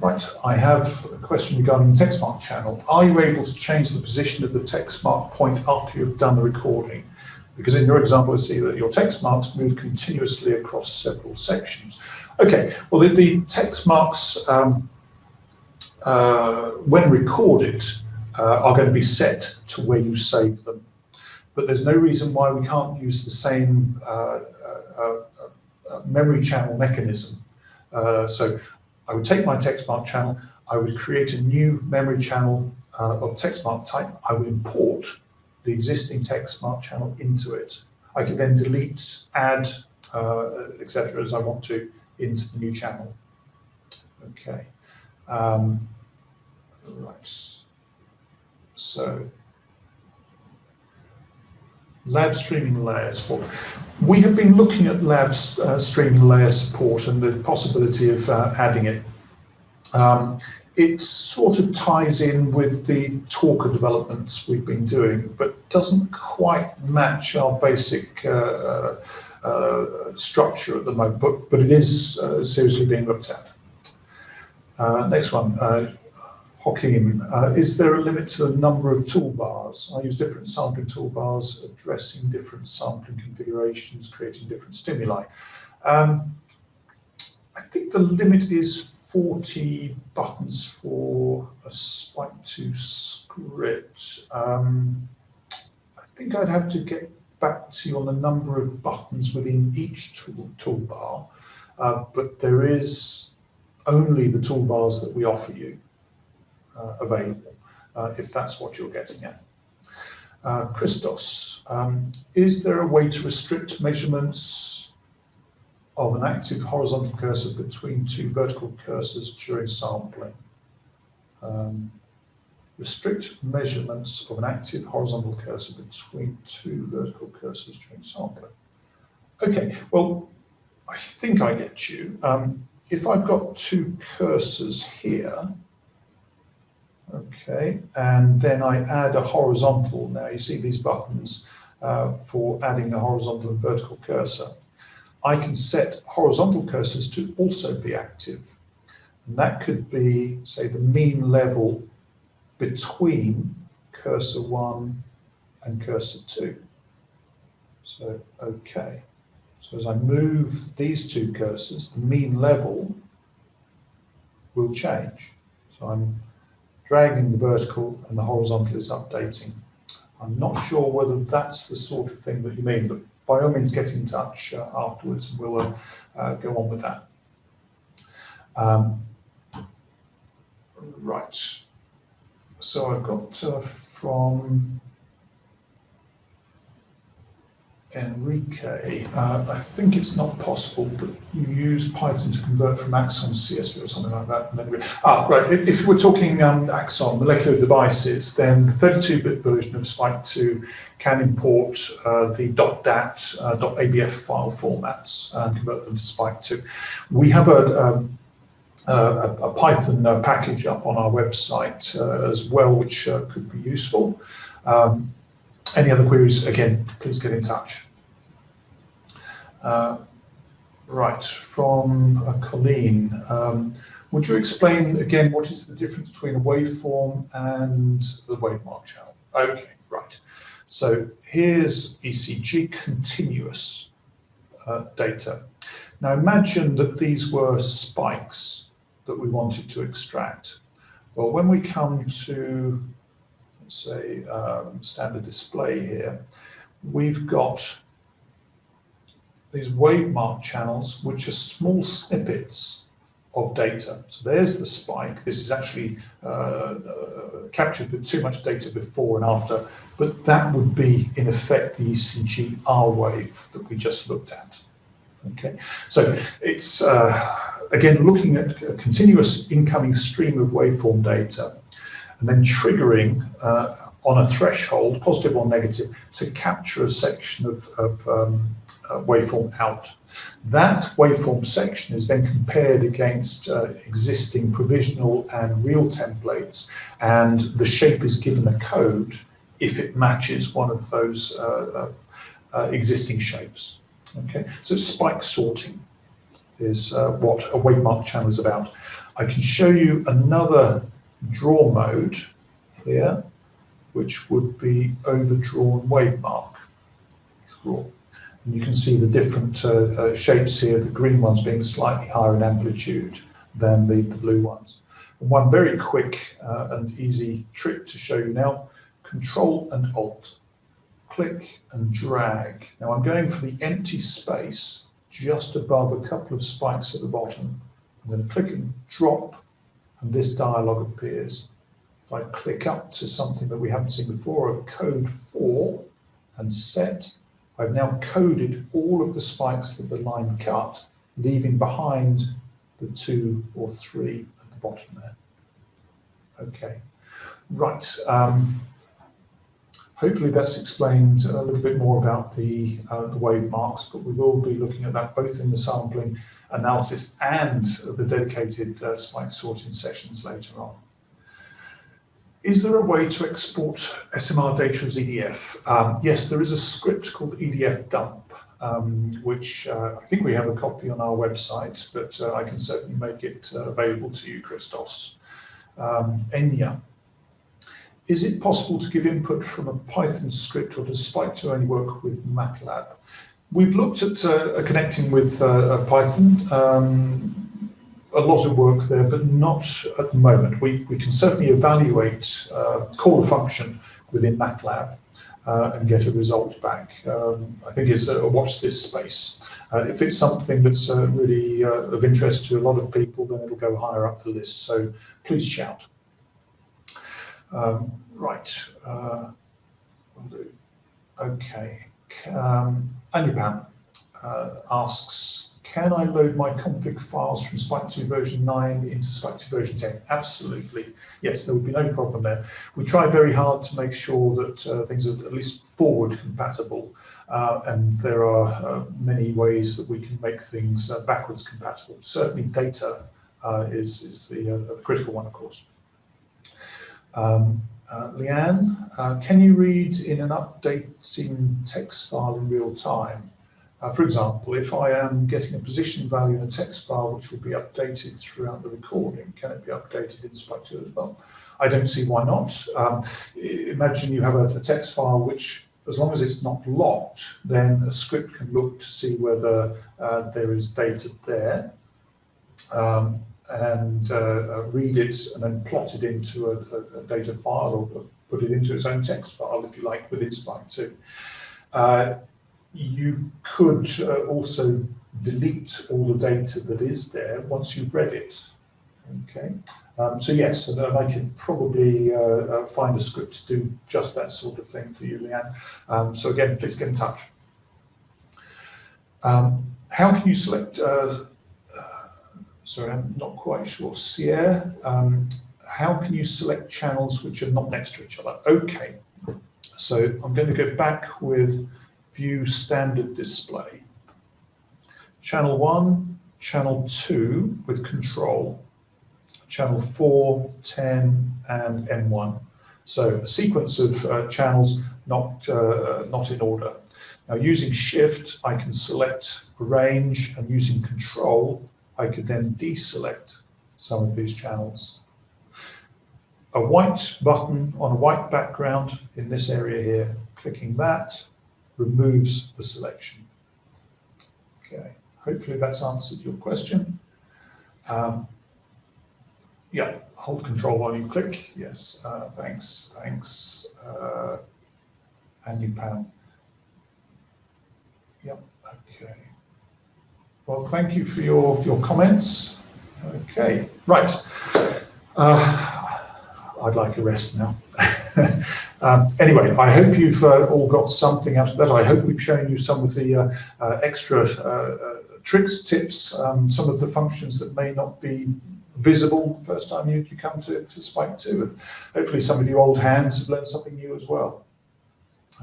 right, I have a question regarding the text mark channel. Are you able to change the position of the text mark point after you've done the recording? Because in your example, I see that your text marks move continuously across several sections. Okay, well, the text marks, when recorded, are going to be set to where you save them. But there's no reason why we can't use the same memory channel mechanism. So I would take my text mark channel, I would create a new memory channel of text mark type, I would import the existing text mark channel into it. I could then delete, add, etc. as I want to into the new channel. Okay. Right. So lab streaming layer support. We have been looking at lab streaming layer support and the possibility of adding it. It sort of ties in with the Talker developments we've been doing, but doesn't quite match our basic structure at the moment, but it is seriously being looked at. Next one. Hotkeys, is there a limit to the number of toolbars? I use different sampling toolbars, addressing different sampling configurations, creating different stimuli. I think the limit is 40 buttons for a Spike2 script. I think I'd have to get back to you on the number of buttons within each toolbar, but there is only the toolbars that we offer you available, if that's what you're getting at. Christos, is there a way to restrict measurements of an active horizontal cursor between two vertical cursors during sampling? Restrict measurements of an active horizontal cursor between two vertical cursors during sampling. Okay, well, I think I get you. If I've got two cursors here, okay, and then I add a horizontal. Now you see these buttons for adding a horizontal and vertical cursor. I can set horizontal cursors to also be active. And that could be, say, the mean level between cursor 1 and cursor 2. So, okay. So as I move these two cursors, the mean level will change. So I'm dragging the vertical and the horizontal is updating. I'm not sure whether that's the sort of thing that you mean, but by all means get in touch afterwards and we'll go on with that. Right, so I've got from Enrique, I think it's not possible, but you use Python to convert from Axon to CSV or something like that. And then right, if we're talking Axon, molecular devices, then the 32-bit version of Spike2 can import the .dat, .abf file formats and convert them to Spike2. We have a Python package up on our website as well, which could be useful. Any other queries, again, please get in touch. Right, from Colleen. Would you explain again what is the difference between a waveform and the wavemark channel? Okay, right. So here's ECG continuous data. Now imagine that these were spikes that we wanted to extract. Well, when we come to, let's say, standard display here, we've got these wavemark channels, which are small snippets of data. So there's the spike. This is actually captured with too much data before and after, but that would be, in effect, the ECG R wave that we just looked at. Okay, so it's, again, looking at a continuous incoming stream of waveform data, and then triggering on a threshold, positive or negative, to capture a section of waveform out. That waveform section is then compared against existing provisional and real templates, and the shape is given a code if it matches one of those existing shapes. Okay, so spike sorting is what a wavemark channel is about. I can show you another draw mode here, which would be overdrawn wavemark draw. And you can see the different shapes here, the green ones being slightly higher in amplitude than the blue ones. And one very quick and easy trick to show you now, Control and Alt, click and drag. Now I'm going for the empty space just above a couple of spikes at the bottom. I'm going to click and drop, and this dialog appears. If I click up to something that we haven't seen before, a code 4, and set, I've now coded all of the spikes that the line cut, leaving behind the 2 or 3 at the bottom there. Okay, right. Hopefully that's explained a little bit more about the wave marks, but we will be looking at that both in the sampling analysis and the dedicated spike sorting sessions later on. Is there a way to export SMR data as EDF? Yes, there is a script called EDF dump, which I think we have a copy on our website, but I can certainly make it available to you, Christos. Enya. Is it possible to give input from a Python script, or does Spike2 only work with MATLAB? We've looked at connecting with Python. A lot of work there, but not at the moment. We can certainly evaluate, call a function within MATLAB and get a result back. I think it's a watch this space. If it's something that's really of interest to a lot of people, then it'll go higher up the list. So please shout. Right. Will do. Okay. Anupam asks, can I load my config files from Spike2 version 9 into Spike2 version 10? Absolutely. Yes, there would be no problem there. We try very hard to make sure that things are at least forward compatible, and there are many ways that we can make things backwards compatible. Certainly data is the critical one, of course. Leanne, can you read in an updating text file in real time? For example, if I am getting a position value in a text file which will be updated throughout the recording, can it be updated in Spike2 as well? I don't see why not. Imagine you have a text file which, as long as it's not locked, then a script can look to see whether there is data there, and read it and then plot it into a data file, or put it into its own text file, if you like, within Spike2. You could also delete all the data that is there once you've read it. Okay, so yes, and I can probably find a script to do just that sort of thing for you, Leanne. So again, please get in touch. How can you select? Sorry, I'm not quite sure. Sierra, how can you select channels which are not next to each other? Okay, so I'm going to go back with View Standard Display. Channel 1, Channel 2 with control, Channel 4, 10, and M1. So a sequence of channels not in order. Now, using Shift, I can select range, and using Control, I could then deselect some of these channels. A white button on a white background in this area here, clicking that removes the selection. Okay, hopefully that's answered your question. Yeah, hold Control while you click. Yes, thanks. And you pan. Yep, okay. Well, thank you for your comments. Okay, right. I'd like a rest now. Anyway, I hope you've all got something out of that. I hope we've shown you some of the extra tricks, tips, some of the functions that may not be visible the first time you come to Spike2, and hopefully some of you old hands have learned something new as well.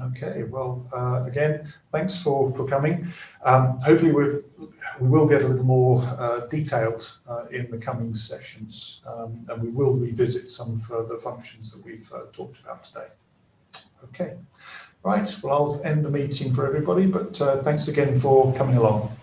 Okay, well, again, thanks for coming. Hopefully we will get a little more detailed in the coming sessions, and we will revisit some of the functions that we've talked about today. Okay, right, well, I'll end the meeting for everybody, but thanks again for coming along.